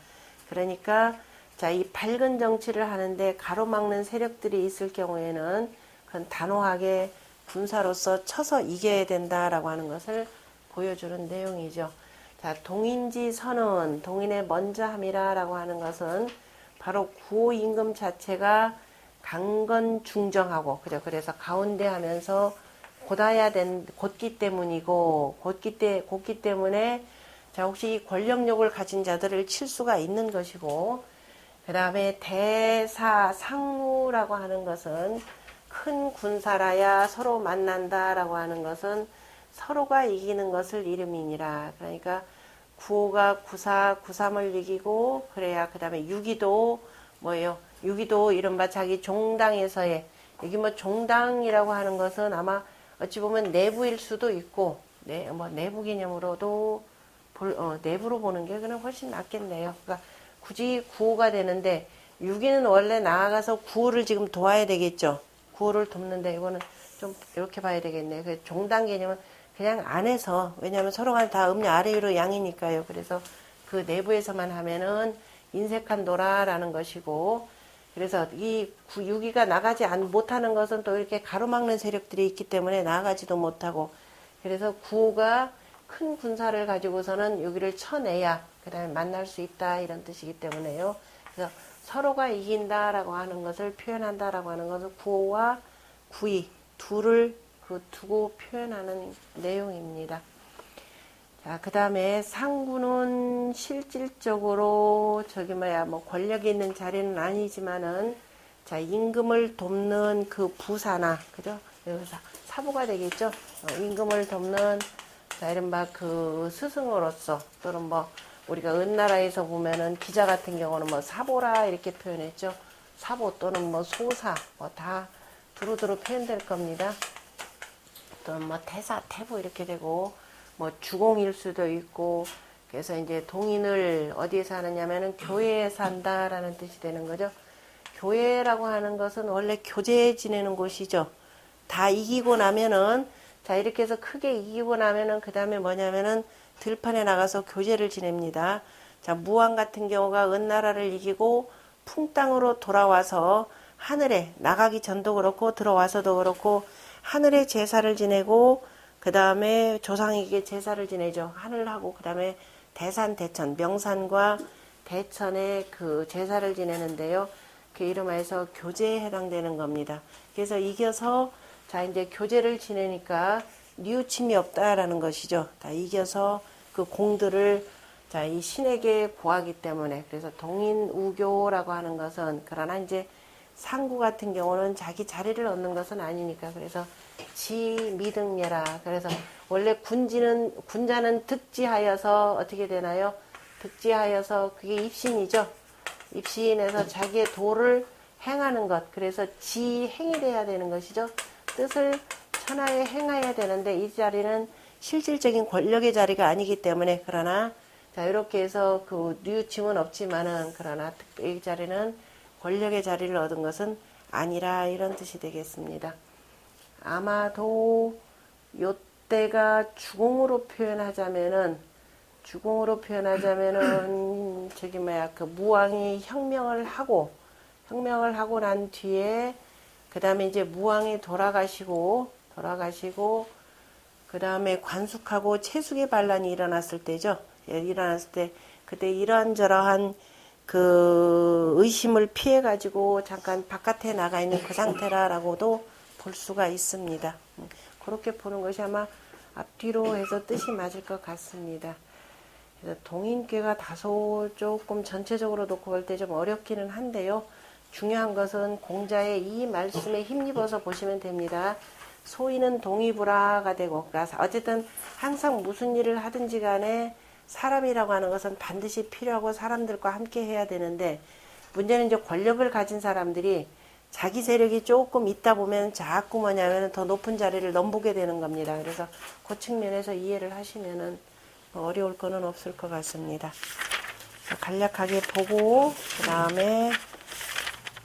[SPEAKER 1] 그러니까 자, 이 밝은 정치를 하는데 가로막는 세력들이 있을 경우에는 그건 단호하게 군사로서 쳐서 이겨야 된다라고 하는 것을 보여주는 내용이죠. 자, 동인지 선은 동인의 먼저함이라라고 하는 것은 바로 구호 임금 자체가 강건 중정하고 그죠. 그래서 가운데 하면서 곧기 때문이고 곧기 때문에 자, 혹시 이 권력욕을 가진 자들을 칠 수가 있는 것이고 그 다음에 대사상무라고 하는 것은 큰 군사라야 서로 만난다라고 하는 것은 서로가 이기는 것을 이름이니라. 그러니까 구호가 구사, 구삼을 이기고 그래야 그 다음에 유기도 뭐예요? 유기도 이른바 자기 종당에서의 여기 뭐 종당이라고 하는 것은 아마 어찌 보면 내부일 수도 있고 뭐 내부 개념으로도 내부로 보는 게 그냥 훨씬 낫겠네요. 그러니까 굳이 구호가 되는데 유기는 원래 나아가서 구호를 지금 도와야 되겠죠. 구호를 돕는데 이거는 좀 이렇게 봐야 되겠네요. 그 종당 개념은 그냥 안에서 왜냐하면 서로가 다 음료 아래 위로 양이니까요. 그래서 그 내부에서만 하면은 인색한도라라는 것이고 그래서 이 유기가 나가지 못하는 것은 또 이렇게 가로막는 세력들이 있기 때문에 나가지도 못하고 그래서 구호가 큰 군사를 가지고서는 여기를 쳐내야 그 다음에 만날 수 있다 이런 뜻이기 때문에요. 그래서 서로가 이긴다라고 하는 것을 표현한다라고 하는 것은 구호와 구의 둘을 두고 표현하는 내용입니다. 자, 그 다음에 상구는 실질적으로 뭐 권력이 있는 자리는 아니지만은 자, 임금을 돕는 그 부사나 그죠? 여기서 사부가 되겠죠? 임금을 돕는 자, 이른바 그 스승으로서 또는 뭐 우리가 은나라에서 보면은 기자 같은 경우는 뭐 사보라 이렇게 표현했죠. 사보 또는 뭐 소사 뭐 다 두루두루 표현될 겁니다. 또는 뭐 태사, 태부 이렇게 되고 뭐 주공일 수도 있고 그래서 이제 동인을 어디에서 하느냐면은 교회에서 한다라는 뜻이 되는 거죠. 교회라고 하는 것은 원래 교제 지내는 곳이죠. 다 이기고 나면은 자 이렇게 해서 크게 이기고 나면은 그 다음에 뭐냐면은 들판에 나가서 교제를 지냅니다. 자 무왕 같은 경우가 은나라를 이기고 풍땅으로 돌아와서 하늘에 나가기 전도 그렇고 들어와서도 그렇고 하늘에 제사를 지내고 그 다음에 조상에게 제사를 지내죠. 하늘하고 그 다음에 대산 대천 명산과 대천에 그 제사를 지내는데요. 그 이름하여서 교제에 해당되는 겁니다. 그래서 이겨서 자 이제 교제를 지내니까 뉘우침이 없다라는 것이죠. 다 이겨서 그 공들을 자 이 신에게 고하기 때문에 그래서 동인우교라고 하는 것은 그러나 이제 상구 같은 경우는 자기 자리를 얻는 것은 아니니까 그래서 지미등예라 그래서 원래 군자는 득지하여서 어떻게 되나요? 득지하여서 그게 입신이죠. 입신에서 자기의 도를 행하는 것 그래서 지행이 돼야 되는 것이죠. 뜻을 천하에 행해야 되는데 이 자리는 실질적인 권력의 자리가 아니기 때문에 그러나 자 이렇게 해서 그 뉘우침은 없지만은 그러나 이 자리는 권력의 자리를 얻은 것은 아니라 이런 뜻이 되겠습니다. 아마도 요때가 주공으로 표현하자면은 저기 뭐야 그 무왕이 혁명을 하고 난 뒤에 그 다음에 이제 무왕이 돌아가시고 그 다음에 관숙하고 채숙의 반란이 일어났을 때죠. 일어났을 때 그때 이러한저러한 그 의심을 피해 가지고 잠깐 바깥에 나가 있는 그 상태라고도 볼 수가 있습니다. 그렇게 보는 것이 아마 앞뒤로 해서 뜻이 맞을 것 같습니다. 그래서 동인계가 다소 조금 전체적으로 놓고 볼 때 좀 어렵기는 한데요. 중요한 것은 공자의 이 말씀에 힘입어서 보시면 됩니다. 소인은 동의불화가 되고 그래서 어쨌든 항상 무슨 일을 하든지 간에 사람이라고 하는 것은 반드시 필요하고 사람들과 함께 해야 되는데 문제는 이제 권력을 가진 사람들이 자기 세력이 조금 있다 보면 자꾸 뭐냐면 더 높은 자리를 넘보게 되는 겁니다. 그래서 그 측면에서 이해를 하시면은 어려울 거는 없을 것 같습니다. 간략하게 보고 그 다음에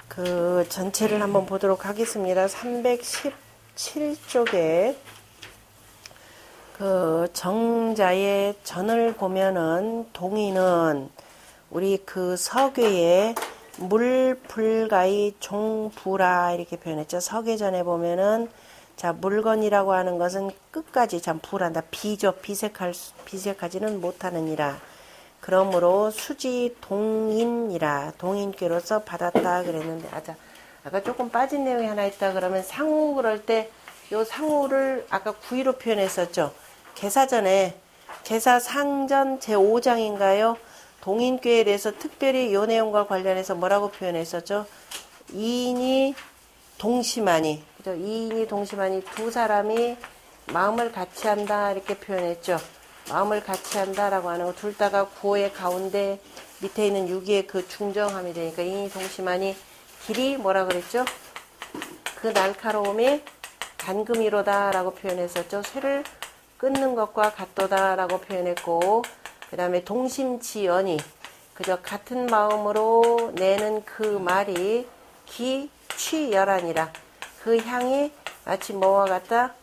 [SPEAKER 1] 그 전체를 한번 보도록 하겠습니다. 317쪽에 그 정자의 전을 보면은 동의는 우리 그 서괴에 물불가의 종부라 이렇게 표현했죠. 서괴전에 보면은 자 물건이라고 하는 것은 끝까지 참 불한다. 비죠. 비색하지는 못하느니라. 그러므로 수지 동인이라 동인께로서 받았다 그랬는데 아까 조금 빠진 내용이 하나 있다 그러면 상우 그럴 때 요 상우를 아까 구의로 표현했었죠. 계사전에 계사상전 제5장인가요? 동인교에 대해서 특별히 요 내용과 관련해서 뭐라고 표현했었죠? 이인이 동심하니, 그죠? 이인이 동심하니 두 사람이 마음을 같이 한다 이렇게 표현했죠. 마음을 같이 한다라고 하는 거 둘 다가 구호의 가운데 밑에 있는 유기의 그 중정함이 되니까 이인이 동심하니 길이 뭐라 그랬죠? 그 날카로움이 단금이로다 라고 표현했었죠. 쇠를 끊는 것과 같도다 라고 표현했고, 그 다음에 동심지연이, 그저 같은 마음으로 내는 그 말이 기취열하니라. 그 향이 마치 뭐와 같다?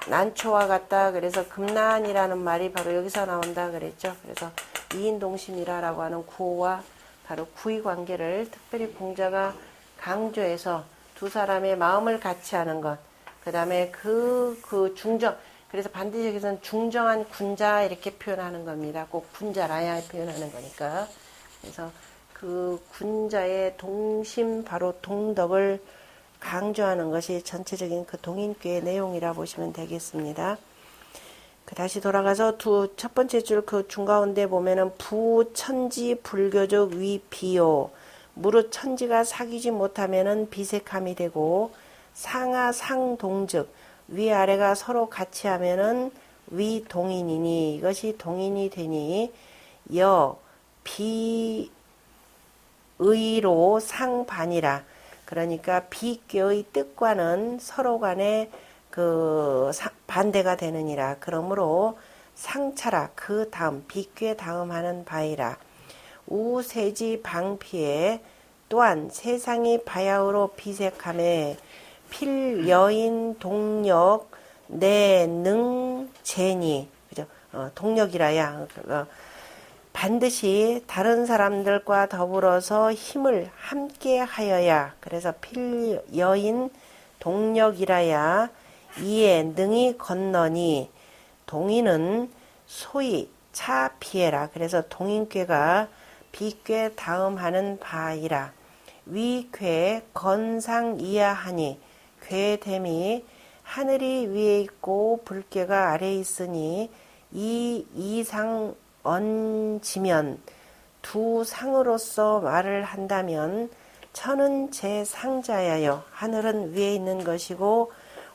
[SPEAKER 1] 난초와 같다. 그래서 금난이라는 말이 바로 여기서 나온다 그랬죠. 그래서 이인동심이라고 하는 구호와 바로 구의 관계를 특별히 공자가 강조해서 두 사람의 마음을 같이 하는 것, 그 다음에 그 중정, 그래서 반드시 여기서는 중정한 군자 이렇게 표현하는 겁니다. 꼭 군자라야 표현하는 거니까. 그래서 그 군자의 동심, 바로 동덕을 강조하는 것이 전체적인 그 동인교의 내용이라 보시면 되겠습니다. 다시 돌아가서 첫 번째 줄 그 중가운데 보면은 부천지 불교적 위비요. 무릇 천지가 사귀지 못하면은 비색함이 되고, 상하 상동즉 위아래가 서로 같이 하면은 위동인이니, 이것이 동인이 되니, 비의로 상반이라. 그러니까 비교의 뜻과는 서로 간에 그 반대가 되느니라. 그러므로 상차라, 그 다음 비교의 다음 하는 바이라. 우세지 방피에 또한 세상이 바야흐로 비색함에 필여인 동력 내능 제니, 그죠? 동력이라야. 반드시 다른 사람들과 더불어서 힘을 함께 하여야. 그래서 필여인 동력이라야 이에 능이 건너니, 동인은 소위 차 비해라. 그래서 동인괴가 비괴 다음 하는 바이라. 위괴 건상 이하하니, 괴됨이 하늘이 위에 있고 불괴가 아래에 있으니, 이 이상 얹지면 두 상으로서 말을 한다면, 천은 제 상자야여, 하늘은 위에 있는 것이고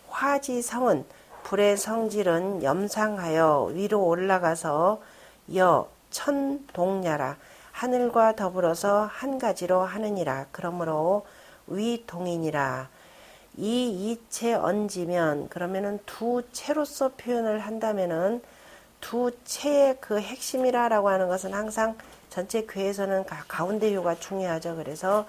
[SPEAKER 1] 화지성은 불의 성질은 염상하여 위로 올라가서 천동야라, 하늘과 더불어서 한 가지로 하느니라. 그러므로 위동이니라. 이 이체 얹으면, 그러면은 두 채로서 표현을 한다면은 두 채의 그 핵심이라고 하는 것은 항상 전체 괴에서는 가운데 효가 중요하죠. 그래서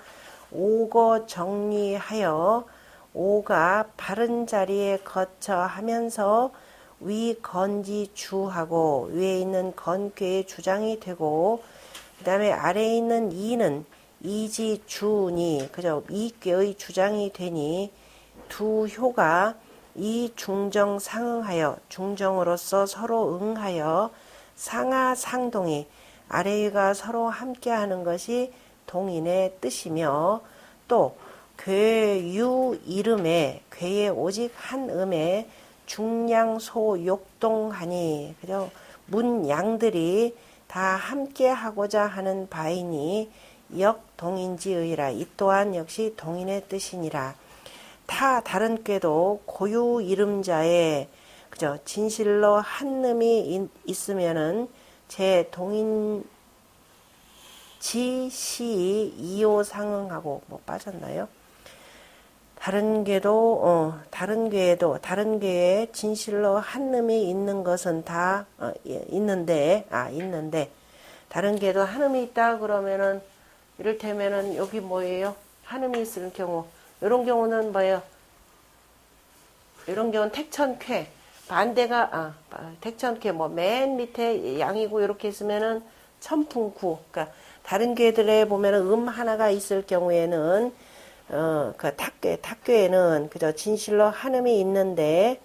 [SPEAKER 1] 오거 정리하여, 오가 바른 자리에 거쳐 하면서 위 건지 주하고 위에 있는 건괴의 주장이 되고, 그 다음에 아래에 있는 이는 이지 주니, 그죠? 이괴의 주장이 되니, 두 효가 이 중정 상응하여, 중정으로서 서로 응하여 상하 상동이, 아래위가 서로 함께하는 것이 동인의 뜻이며, 또 괴유 이름에, 괴의 오직 한 음에 중량소 욕동하니, 그죠? 문양들이 다 함께 하고자 하는 바이니 역동인지의라. 이 또한 역시 동인의 뜻이니라. 다른 꾀도 고유 이름자에, 그죠? 진실로 한 놈이 있으면은 제 동인 지시 이오 상응하고, 뭐 빠졌나요? 다른 꾀도 다른 꾀에 진실로 한 놈이 있는 것은 다 있는데 다른 꾀도 한 놈이 있다 그러면은, 이를테면은 여기 뭐예요? 한 놈이 있을 경우, 이런 경우는 뭐예요? 이런 경우는 택천쾌, 반대가 택천쾌, 뭐 맨 밑에 양이고 이렇게 있으면은 천풍구. 그러니까 다른 꾀들에 보면은 하나가 있을 경우에는 그 탁괴에는 그저 진실로 한음이 있는데,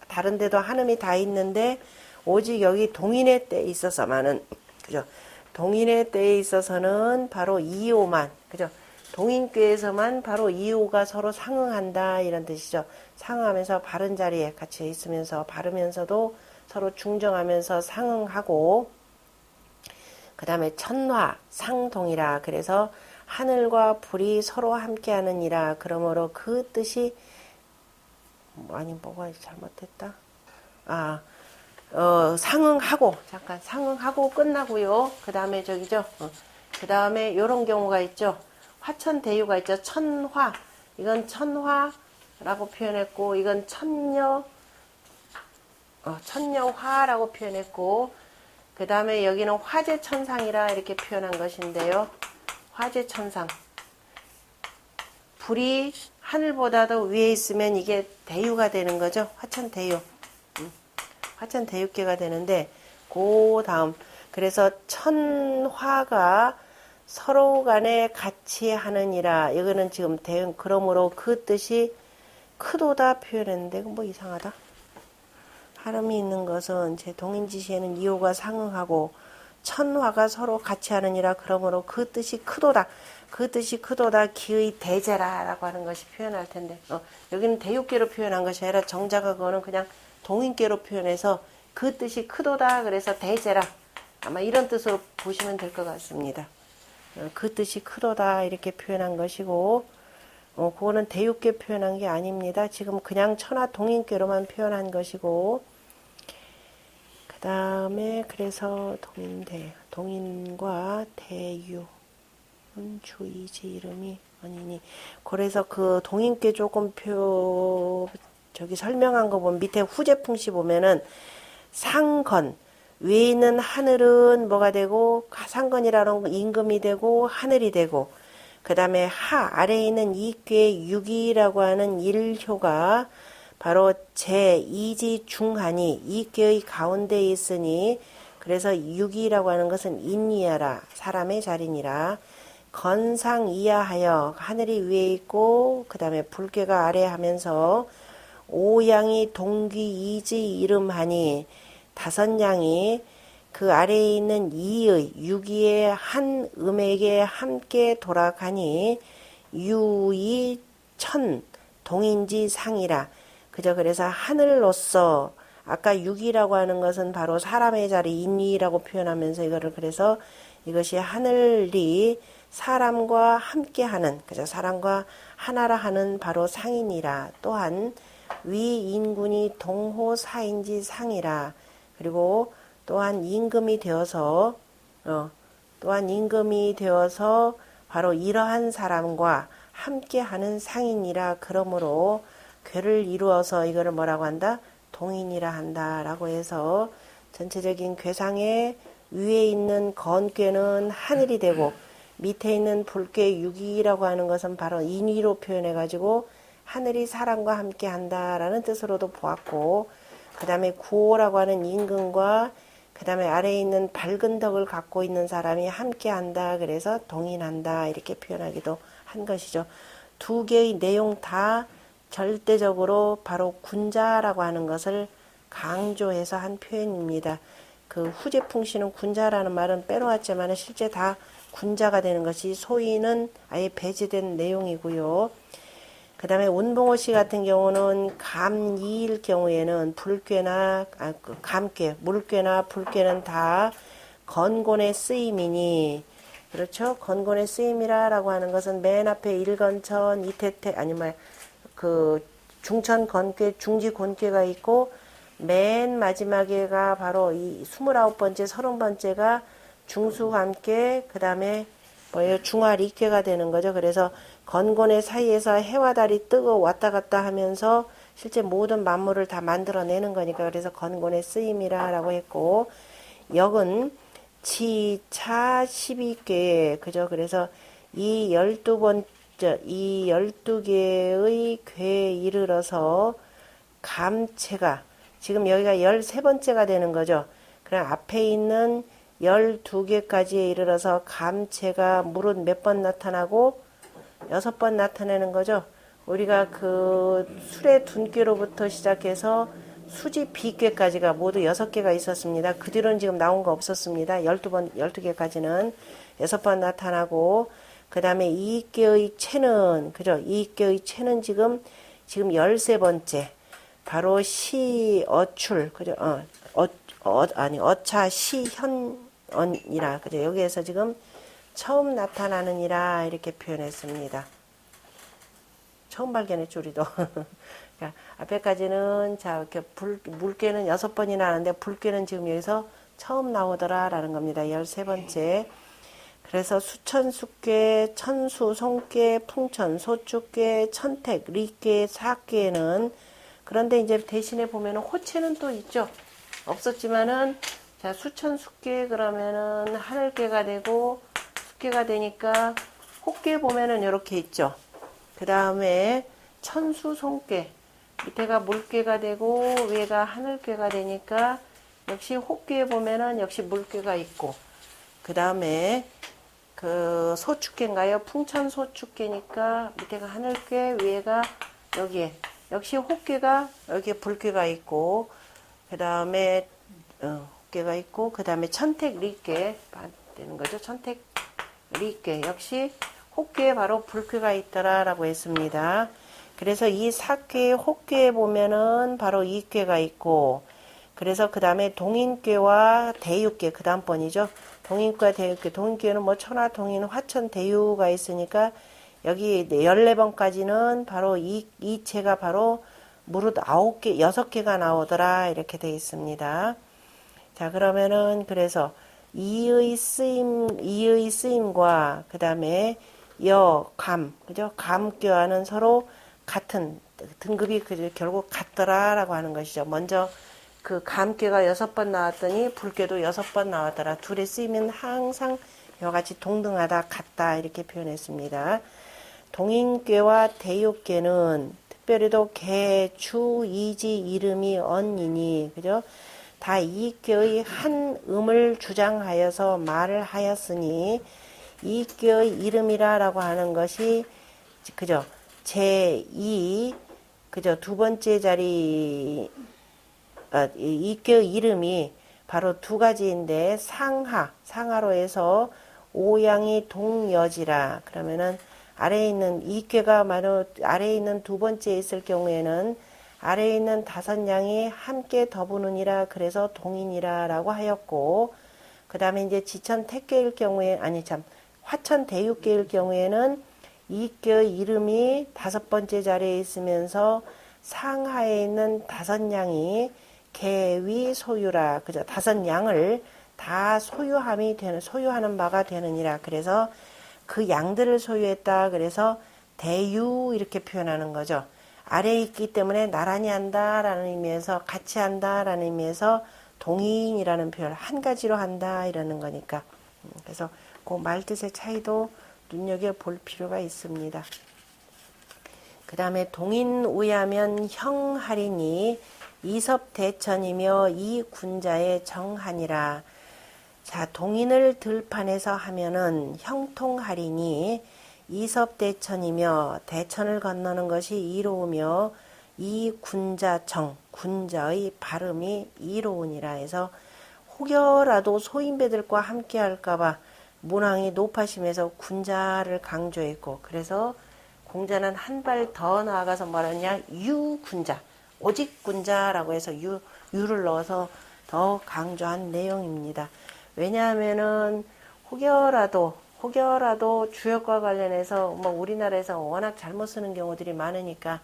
[SPEAKER 1] 다른 데도 한음이 다 있는데, 오직 여기 동인의 때에 있어서만은, 그죠? 동인의 때에 있어서는 바로 이오만, 그죠? 동인괴에서만 바로 이오가 서로 상응한다, 이런 뜻이죠. 상응하면서 바른 자리에 같이 있으면서 바르면서도 서로 중정하면서 상응하고, 그 다음에 천화 상동이라. 그래서 하늘과 불이 서로 함께하느니라. 그러므로 그 뜻이 아니 뭐가 잘못됐다. 상응하고 잠깐 상응하고 끝나고요. 그 다음에 저기죠. 그 다음에 요런 경우가 있죠. 화천대유가 있죠. 천화. 이건 천화라고 표현했고 이건 천녀화라고 표현했고 그 다음에 여기는 화재천상이라 이렇게 표현한 것인데요. 화재천상. 불이 하늘보다도 위에 있으면 이게 대유가 되는 거죠. 화천대유. 화천대유계가 되는데 그 다음 그래서 천화가 서로 간에 같이 하느니라. 이거는 지금 대응 그러므로 그 뜻이 크도다 표현했는데 뭐 이상하다. 발음이 있는 것은 제 동인지시에는 이호가 상응하고 천화가 서로 같이 하느니라. 그러므로 그 뜻이 크도다. 그 뜻이 크도다. 기의 대제라 라고 하는 것이 표현할 텐데 여기는 대육계로 표현한 것이 아니라 정자가 그거는 그냥 동인계로 표현해서 그 뜻이 크도다. 그래서 대제라. 아마 이런 뜻으로 보시면 될 것 같습니다. 그 뜻이 크도다 이렇게 표현한 것이고 그거는 대육계 표현한 게 아닙니다. 지금 그냥 천하 동인계로만 표현한 것이고 그 다음에 그래서 동인과 대유는 주이지 이름이 아니니. 그래서 그 동인계 조금 설명한 거 보면 밑에 후제풍시 보면은 상건 위에 있는 하늘은 뭐가 되고 상건이라는 건 임금이 되고 하늘이 되고 그 다음에 아래에 있는 이괴 육이라고 하는 일효가 바로 제2지 중하니 이괴의 가운데에 있으니 그래서 육이라고 하는 것은 인이하라 사람의 자리니라. 건상이하하여 하늘이 위에 있고 그 다음에 불괴가 아래 하면서 오양이 동귀이지 이름하니 다섯 양이 그 아래에 있는 이의 유기의 한 음에게 함께 돌아가니 유이 천 동인지 상이라. 그죠? 그래서 하늘로서 아까 육이라고 하는 것은 바로 사람의 자리 인위라고 표현하면서 이거를 그래서 이것이 하늘이 사람과 함께하는 그죠? 사람과 하나라 하는 바로 상이니라. 또한 위 인군이 동호 사인지 상이라. 그리고 또한 임금이 되어서 바로 이러한 사람과 함께하는 상인이라. 그러므로 괴를 이루어서 이거를 뭐라고 한다? 동인이라 한다라고 해서 전체적인 괴상의 위에 있는 건괴는 하늘이 되고 밑에 있는 불괴 육이라고 하는 것은 바로 인위로 표현해가지고 하늘이 사람과 함께한다라는 뜻으로도 보았고 그 다음에 구호라고 하는 임금과 그 다음에 아래에 있는 밝은 덕을 갖고 있는 사람이 함께한다. 그래서 동인한다. 이렇게 표현하기도 한 것이죠. 두 개의 내용 다 절대적으로 바로 군자라고 하는 것을 강조해서 한 표현입니다. 그 후제풍시는 군자라는 말은 빼놓았지만 실제 다 군자가 되는 것이 소위는 아예 배제된 내용이고요. 그 다음에 운봉호시 같은 경우는 감이일 경우에는 감괴, 물괴나 불괴는 다 건곤의 쓰임이니 그렇죠? 건곤의 쓰임이라고 하는 것은 맨 앞에 일건천, 이태태 아니면 그 중천 건괴, 중지 곤괴가 있고 맨 마지막에가 바로 이 29번째, 30번째가 중수함께 그 다음에 뭐예요? 중화리괴가 되는 거죠. 그래서 건곤의 사이에서 해와 달이 뜨고 왔다 갔다 하면서 실제 모든 만물을 다 만들어내는 거니까 그래서 건곤의 쓰임이라고 했고 역은 지차 12괴 그죠. 그래서 이 12개의 괴에 이르러서 감체가 지금 여기가 13번째가 되는 거죠. 그럼 앞에 있는 12개까지에 이르러서 감체가 무릇 몇 번 나타나고 6번 나타내는 거죠. 우리가 그 술의 둔괴로부터 시작해서 수지 비괴까지가 모두 6개가 있었습니다. 그 뒤로는 지금 나온 거 없었습니다. 12개까지는 6번 나타나고 그 다음에 이익계의 체는 그죠? 이익계의 체는 지금 13번째 바로 시어출 그죠? 어차 시현 언이라. 그죠? 여기에서 지금 처음 나타나는 이라 이렇게 표현했습니다. 처음 발견했죠, 우리도. 그러니까 앞에까지는 자, 이렇게 물개는 6번이나 나왔는데 불개는 지금 여기서 처음 나오더라라는 겁니다. 13번째. 그래서 수천, 숫개, 천수, 송개, 풍천, 소축개, 천택, 리개, 사개는 그런데 이제 대신에 보면은 호체는 또 있죠. 없었지만은 자, 수천, 숫개 그러면은 하늘개가 되고 숫개가 되니까 혹개 보면은 이렇게 있죠. 그 다음에 천수, 송개 밑에가 물개가 되고 위에가 하늘개가 되니까 역시 혹개에 보면은 역시 물개가 있고 그 다음에 그 소축개인가요? 풍천 소축개니까 밑에가 하늘개 위에가 여기에 역시 혹개가 여기에 불개가 있고 그 다음에 혹개가 있고 그 다음에 천택 리개 되는 거죠. 천택 리개 역시 혹개에 바로 불개가 있더라라고 했습니다. 그래서 이 사개의 혹개에 보면은 바로 이개가 있고 그래서 그 다음에 동인괴와 대유괴 그 다음 번이죠. 동인괴와 대유괴 동인괴는 뭐 천하 동인 화천 대유가 있으니까 여기 14번까지는 바로 이체가 바로 무릇 9개 6개가 나오더라 이렇게 되어 있습니다. 자 그러면은 그래서 이의 쓰임과 그 다음에 감 그죠? 감괴와는 서로 같은 등급이 결국 같더라라고 하는 것이죠. 먼저 그 감괴가 6번 나왔더니 불괴도 6번 나왔더라. 둘의 쓰임은 항상 이와 같이 동등하다, 같다 이렇게 표현했습니다. 동인괴와 대유괴는 특별히도 개, 추, 이지, 이름이 언이니 그죠? 다 이익계의 한 음을 주장하여서 말을 하였으니 이익계의 이름이라라고 하는 것이 그죠? 제2 그죠? 두 번째 자리 이익계의 이름이 바로 두 가지인데 상하로 해서 오양이 동여지라 그러면은 아래에 있는 이익계가 바로 아래에 있는 두 번째에 있을 경우에는 아래에 있는 5양이 함께 더부느니라 그래서 동인이라 라고 하였고 그 다음에 이제 지천 택계일 경우에 화천 대육계일 경우에는 이익계의 이름이 5번째 자리에 있으면서 상하에 있는 5양이 개위 소유라 그죠? 5양을 다 소유하는 바가 되느니라 그래서 그 양들을 소유했다 그래서 대유 이렇게 표현하는 거죠. 아래에 있기 때문에 나란히 한다라는 의미에서 같이 한다라는 의미에서 동인이라는 표현 한 가지로 한다 이러는 거니까 그래서 그 말뜻의 차이도 눈여겨볼 필요가 있습니다. 그 다음에 동인우야면 형하리니 이섭대천이며 이 군자의 정하니라. 자 동인을 들판에서 하면은 형통하리니 이섭대천이며 대천을 건너는 것이 이로우며 이 군자의 발음이 이로우니라 해서 혹여라도 소인배들과 함께 할까봐 문왕이 높아심에서 군자를 강조했고 그래서 공자는 한 발 더 나아가서 말하냐 유군자 오직 군자라고 해서 유를 넣어서 더 강조한 내용입니다. 왜냐하면은 혹여라도 주역과 관련해서 뭐 우리나라에서 워낙 잘못 쓰는 경우들이 많으니까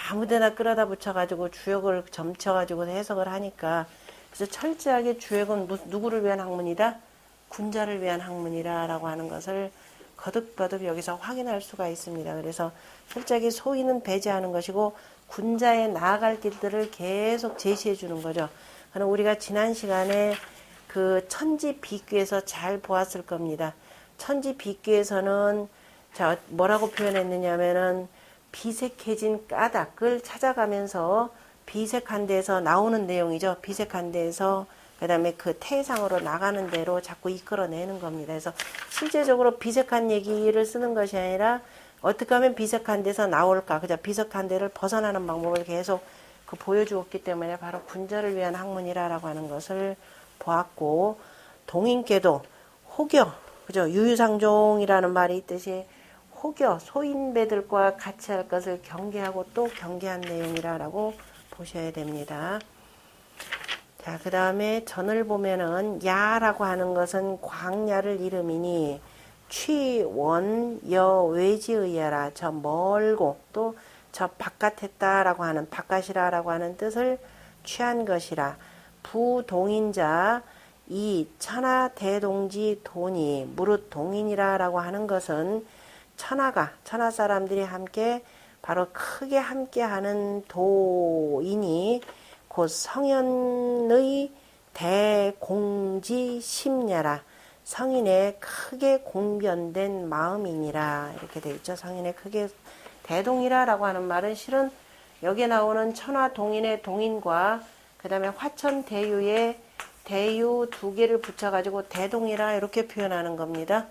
[SPEAKER 1] 아무데나 끌어다 붙여가지고 주역을 점쳐가지고 해석을 하니까 그래서 철저하게 주역은 누구를 위한 학문이다? 군자를 위한 학문이라라고 하는 것을 거듭거듭 여기서 확인할 수가 있습니다. 그래서 철저하게 소인은 배제하는 것이고 군자에 나아갈 길들을 계속 제시해 주는 거죠. 그럼 우리가 지난 시간에 그 천지비귀에서 잘 보았을 겁니다. 천지비귀에서는 자 뭐라고 표현했느냐면은 비색해진 까닭을 찾아가면서 비색한 데에서 나오는 내용이죠. 비색한 데에서 그 다음에 그 태상으로 나가는 대로 자꾸 이끌어내는 겁니다. 그래서 실제적으로 비색한 얘기를 쓰는 것이 아니라 어떻게 하면 비색한 데서 나올까. 그죠? 비색한 데를 벗어나는 방법을 계속 보여주었기 때문에 바로 군자를 위한 학문이라고 하는 것을 보았고 동인께도 혹여 그죠? 유유상종이라는 말이 있듯이 혹여 소인배들과 같이 할 것을 경계하고 또 경계한 내용이라고 보셔야 됩니다. 자, 그 다음에 전을 보면은 야라고 하는 것은 광야를 이름이니 취원여 외지의야라 저 멀고 또 저 바깥했다라고 하는 바깥이라라고 하는 뜻을 취한 것이라 부동인자 이 천하 대동지 돈이 무릇 동인이라라고 하는 것은 천하 사람들이 함께 바로 크게 함께하는 도인이 곧 성현의 대공지 심야라 성인의 크게 공변된 마음이니라 이렇게 되어 있죠. 성인의 크게 대동이라라고 하는 말은 실은 여기에 나오는 천하동인의 동인과 그 다음에 화천대유의 대유 두 개를 붙여가지고 대동이라 이렇게 표현하는 겁니다.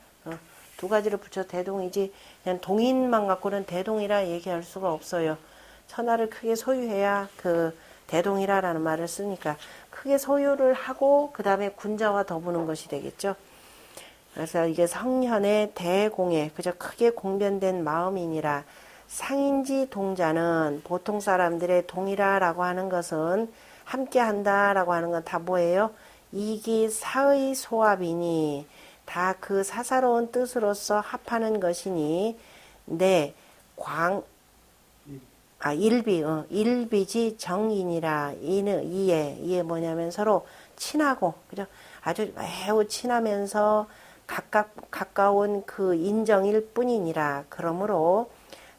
[SPEAKER 1] 두 가지를 붙여 대동이지 그냥 동인만 갖고는 대동이라 얘기할 수가 없어요. 천하를 크게 소유해야 그 대동이라라는 말을 쓰니까 크게 소유를 하고 그 다음에 군자와 더부는 것이 되겠죠. 그래서 이게 성현의 대공에 그저 크게 공변된 마음이니라. 상인지 동자는 보통 사람들의 동이라라고 하는 것은 함께 한다라고 하는 건 다 뭐예요? 이기 사의 소합이니 다 그 사사로운 뜻으로서 합하는 것이니 일비지 정인이라 이에 뭐냐면 서로 친하고 그죠? 아주 매우 친하면서 가까운 그 인정일 뿐이니라. 그러므로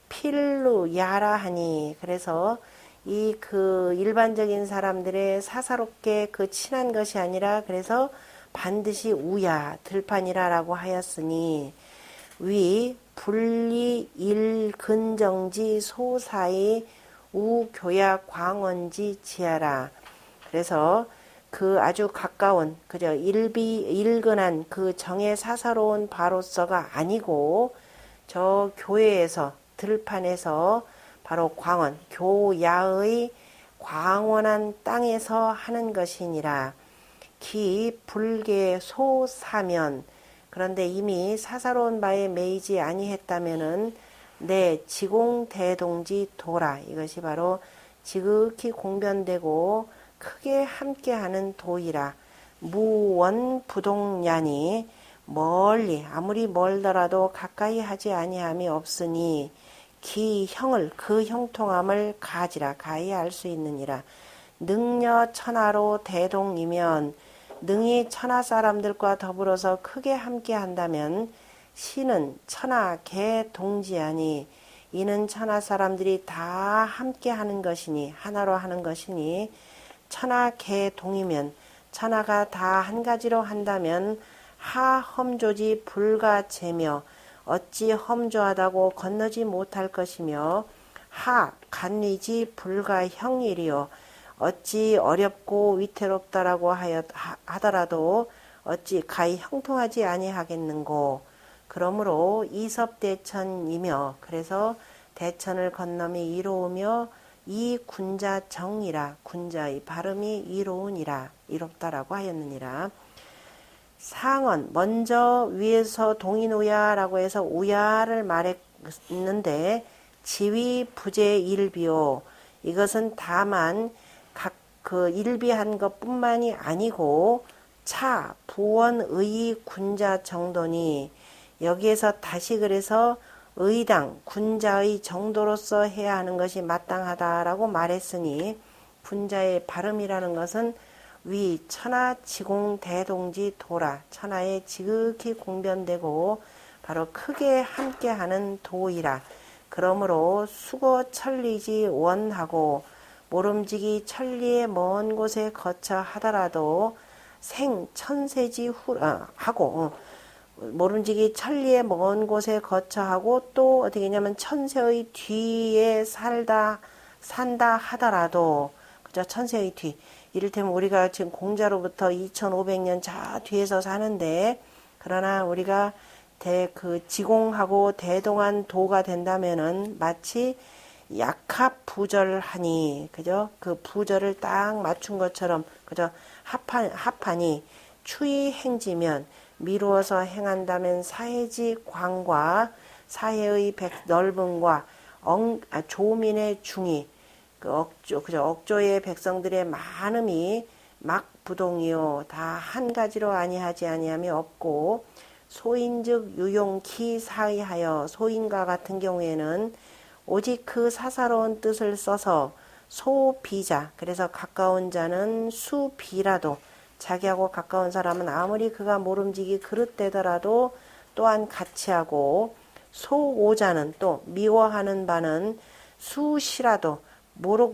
[SPEAKER 1] 필루 야라 하니 그래서 이 그 일반적인 사람들의 사사롭게 그 친한 것이 아니라 그래서 반드시 우야 들판이라라고 하였으니 위 분리 일근정지 소사의 우교야 광원지 지하라. 그래서 그 아주 가까운 그저 일근한 그 정의 사사로운 바로서가 아니고 저 교회에서 들판에서 바로 광원 교야의 광원한 땅에서 하는 것이니라. 기 불계 소사면 그런데 이미 사사로운 바에 매이지 아니했다면은 내 지공대동지 도라 이것이 바로 지극히 공변되고 크게 함께하는 도이라. 무원부동냐니 멀리 아무리 멀더라도 가까이 하지 아니함이 없으니 기형을 그 형통함을 가히 알 수 있느니라. 능여 천하로 대동이면 능히 천하 사람들과 더불어서 크게 함께 한다면 시는 천하 개 동지하니 이는 천하 사람들이 다 함께 하는 것이니 하나로 하는 것이니 천하 개 동이면 천하가 다 한 가지로 한다면 하 험조지 불가제며 어찌 험조하다고 건너지 못할 것이며 하 간리지 불가형일이요 어찌 어렵고 위태롭다라고 하더라도 어찌 가히 형통하지 아니하겠는고. 그러므로 이섭대천이며 그래서 대천을 건너미 이로우며 이 군자 정이라 군자의 발음이 이로우니라 이롭다라고 하였느니라. 상언 먼저 위에서 동인우야라고 해서 우야를 말했는데 지위 부재 일비요 이것은 다만 각 그 일비한 것뿐만이 아니고 차 부원의 군자 정도니 여기에서 다시 그래서 의당 군자의 정도로서 해야 하는 것이 마땅하다라고 말했으니 군자의 발음이라는 것은 위 천하 지공 대동지 도라 천하에 지극히 공변되고 바로 크게 함께하는 도이라. 그러므로 수고 천리지 원하고 모름지기 천리의 먼 곳에 거쳐 하더라도 생 천세지 하고 모름지기 천리의 먼 곳에 거처하고 또 어떻게 했냐면 천세의 뒤에 산다 하더라도 그죠? 천세의 뒤 이를테면 우리가 지금 공자로부터 2500년 저 뒤에서 사는데 그러나 우리가 그 지공하고 대동한 도가 된다면은 마치 약합부절하니 그죠? 그 부절을 딱 맞춘 것처럼 그죠? 합하니 추이 행지면 미루어서 행한다면 사해지 광과 사해의 넓음과 조민의 중이 그 억조의 백성들의 많음이 막부동이요 다 한 가지로 아니하지 아니함이 없고 소인즉 유용키 사의하여 소인과 같은 경우에는 오직 그 사사로운 뜻을 써서 소비자 그래서 가까운 자는 수비라도 자기하고 가까운 사람은 아무리 그가 모름지기 그릇되더라도 또한 같이 하고 소오자는 또 미워하는 바는 수시라도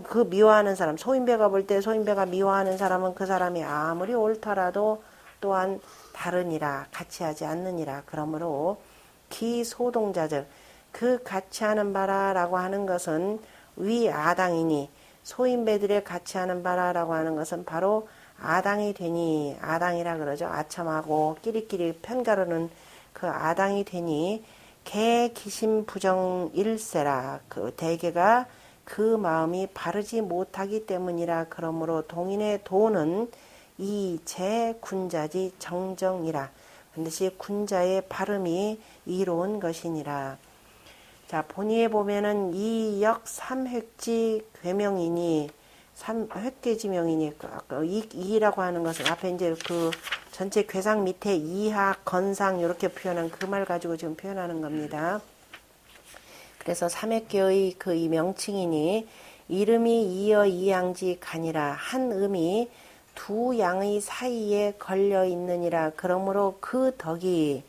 [SPEAKER 1] 그 미워하는 사람 소인배가 볼 때 소인배가 미워하는 사람은 그 사람이 아무리 옳더라도 또한 다르니라 같이 하지 않느니라. 그러므로 기소동자즉 그 같이 하는 바라라고 하는 것은 위아당이니 소인배들의 같이 하는 바라라고 하는 것은 바로 아당이 되니 아당이라 그러죠. 아첨하고 끼리끼리 편가르는 그 아당이 되니 개기심부정일세라 그 대개가 그 마음이 바르지 못하기 때문이라. 그러므로 동인의 도는 이 제군자지 정정이라 반드시 군자의 발음이 이로운 것이니라. 자 본의에 보면은 이역 삼획지 괴명이니 삼획계지명이니 이라고 하는 것은 앞에 이제 그 전체 괴상 밑에 이하 건상 이렇게 표현한 그 말 가지고 지금 표현하는 겁니다. 그래서 삼획계의 그 이 명칭이니 이름이 이어 이양지 간이라 한 음이 두 양의 사이에 걸려 있느니라. 그러므로 그 덕이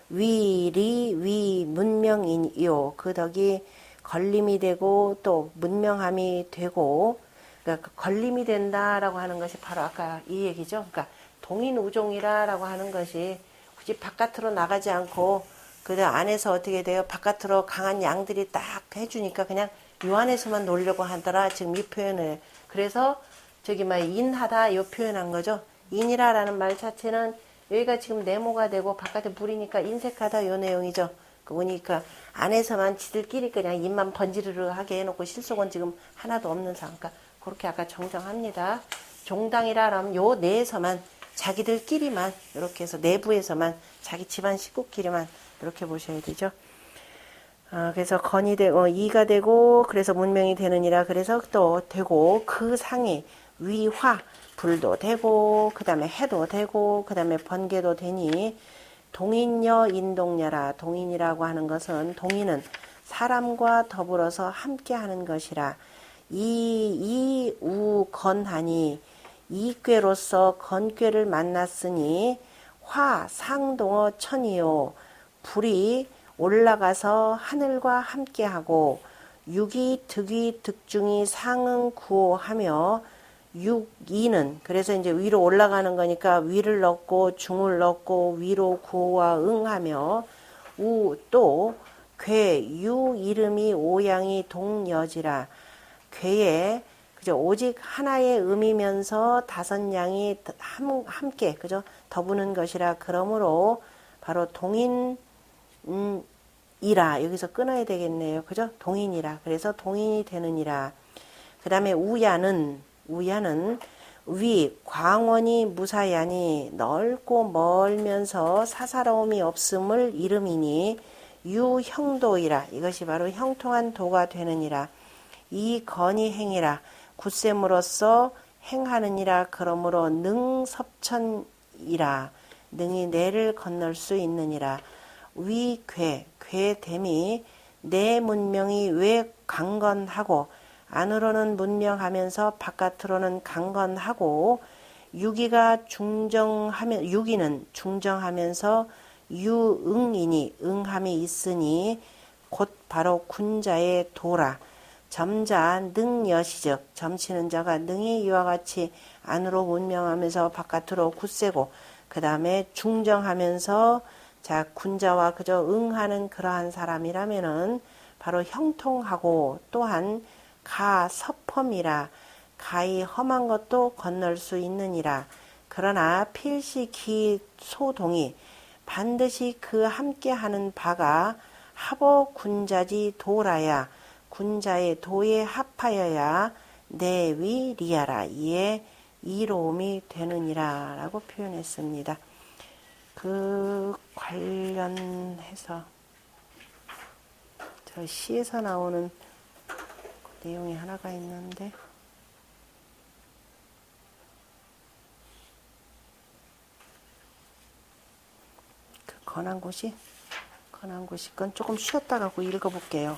[SPEAKER 1] 위리 위 문명이요 그 덕이 걸림이 되고 또 문명함이 되고 그러니까 걸림이 된다라고 하는 것이 바로 아까 이 얘기죠. 그러니까 동인우종이라고 하는 것이 굳이 바깥으로 나가지 않고 그 안에서 어떻게 돼요? 바깥으로 강한 양들이 딱 해주니까 그냥 요 안에서만 놀려고 하더라. 지금 이 표현을. 그래서 저기 막 인하다 요 표현한 거죠. 인이라라는 말 자체는 여기가 지금 네모가 되고 바깥에 물이니까 인색하다 요 내용이죠. 그러니까 안에서만 지들끼리 그냥 입만 번지르르 하게 해놓고 실속은 지금 하나도 없는 상황. 그러니까 그렇게 아까 정정합니다. 종당이라면 요 내에서만 자기들끼리만 이렇게 해서 내부에서만 자기 집안 식구끼리만 이렇게 보셔야 되죠. 그래서 건이 되고 이가 되고 그래서 문명이 되느니라. 그래서 또 되고 그 상이 위화 불도 되고 그 다음에 해도 되고 그 다음에 번개도 되니 동인여 인동녀라. 동인이라고 하는 것은 동인은 사람과 더불어서 함께하는 것이라. 이우건하니 이꾀로서 건꾀를 만났으니 화 상동어 천이요 불이 올라가서 하늘과 함께하고 육이 득이 득중이 상응 구호하며 육이는 그래서 이제 위로 올라가는 거니까 위를 넣고 중을 넣고 위로 구호와 응하며 우 또 괴 유 이름이 오양이 동여지라. 괴에 그죠 오직 하나의 음이면서 다섯 양이 함께 그죠 더부는 것이라. 그러므로 바로 동인 이라 여기서 끊어야 되겠네요. 그죠? 동인이라. 그래서 동인이 되느니라. 그 다음에 우야는 위 광원이 무사야니 넓고 멀면서 사사로움이 없음을 이름이니 유형도이라. 이것이 바로 형통한 도가 되느니라. 이 건이 행이라. 굳셈으로써 행하느니라. 그러므로 능섭천이라. 능히 내를 건널 수 있느니라. 위괴 괴됨이 내 문명이 왜 강건하고 안으로는 문명하면서 바깥으로는 강건하고 유기가 중정하면 유기는 중정하면서 유응이니 응함이 있으니 곧 바로 군자의 도라. 점자 능여시즉 점치는 자가 능히 이와 같이 안으로 문명하면서 바깥으로 굳세고 그 다음에 중정하면서 자 군자와 그저 응하는 그러한 사람이라면은 바로 형통하고 또한 가섭험이라. 가히 험한 것도 건널 수 있느니라. 그러나 필시 기 소동이 반드시 그 함께하는 바가 합어 군자지 도라야. 군자의 도에 합하여야 내위 리아라. 이에 이로움이 되느니라 라고 표현했습니다. 그 관련해서 저 시에서 나오는 그 내용이 하나가 있는데 건한 곳이 건 조금 쉬었다 가고 읽어볼게요.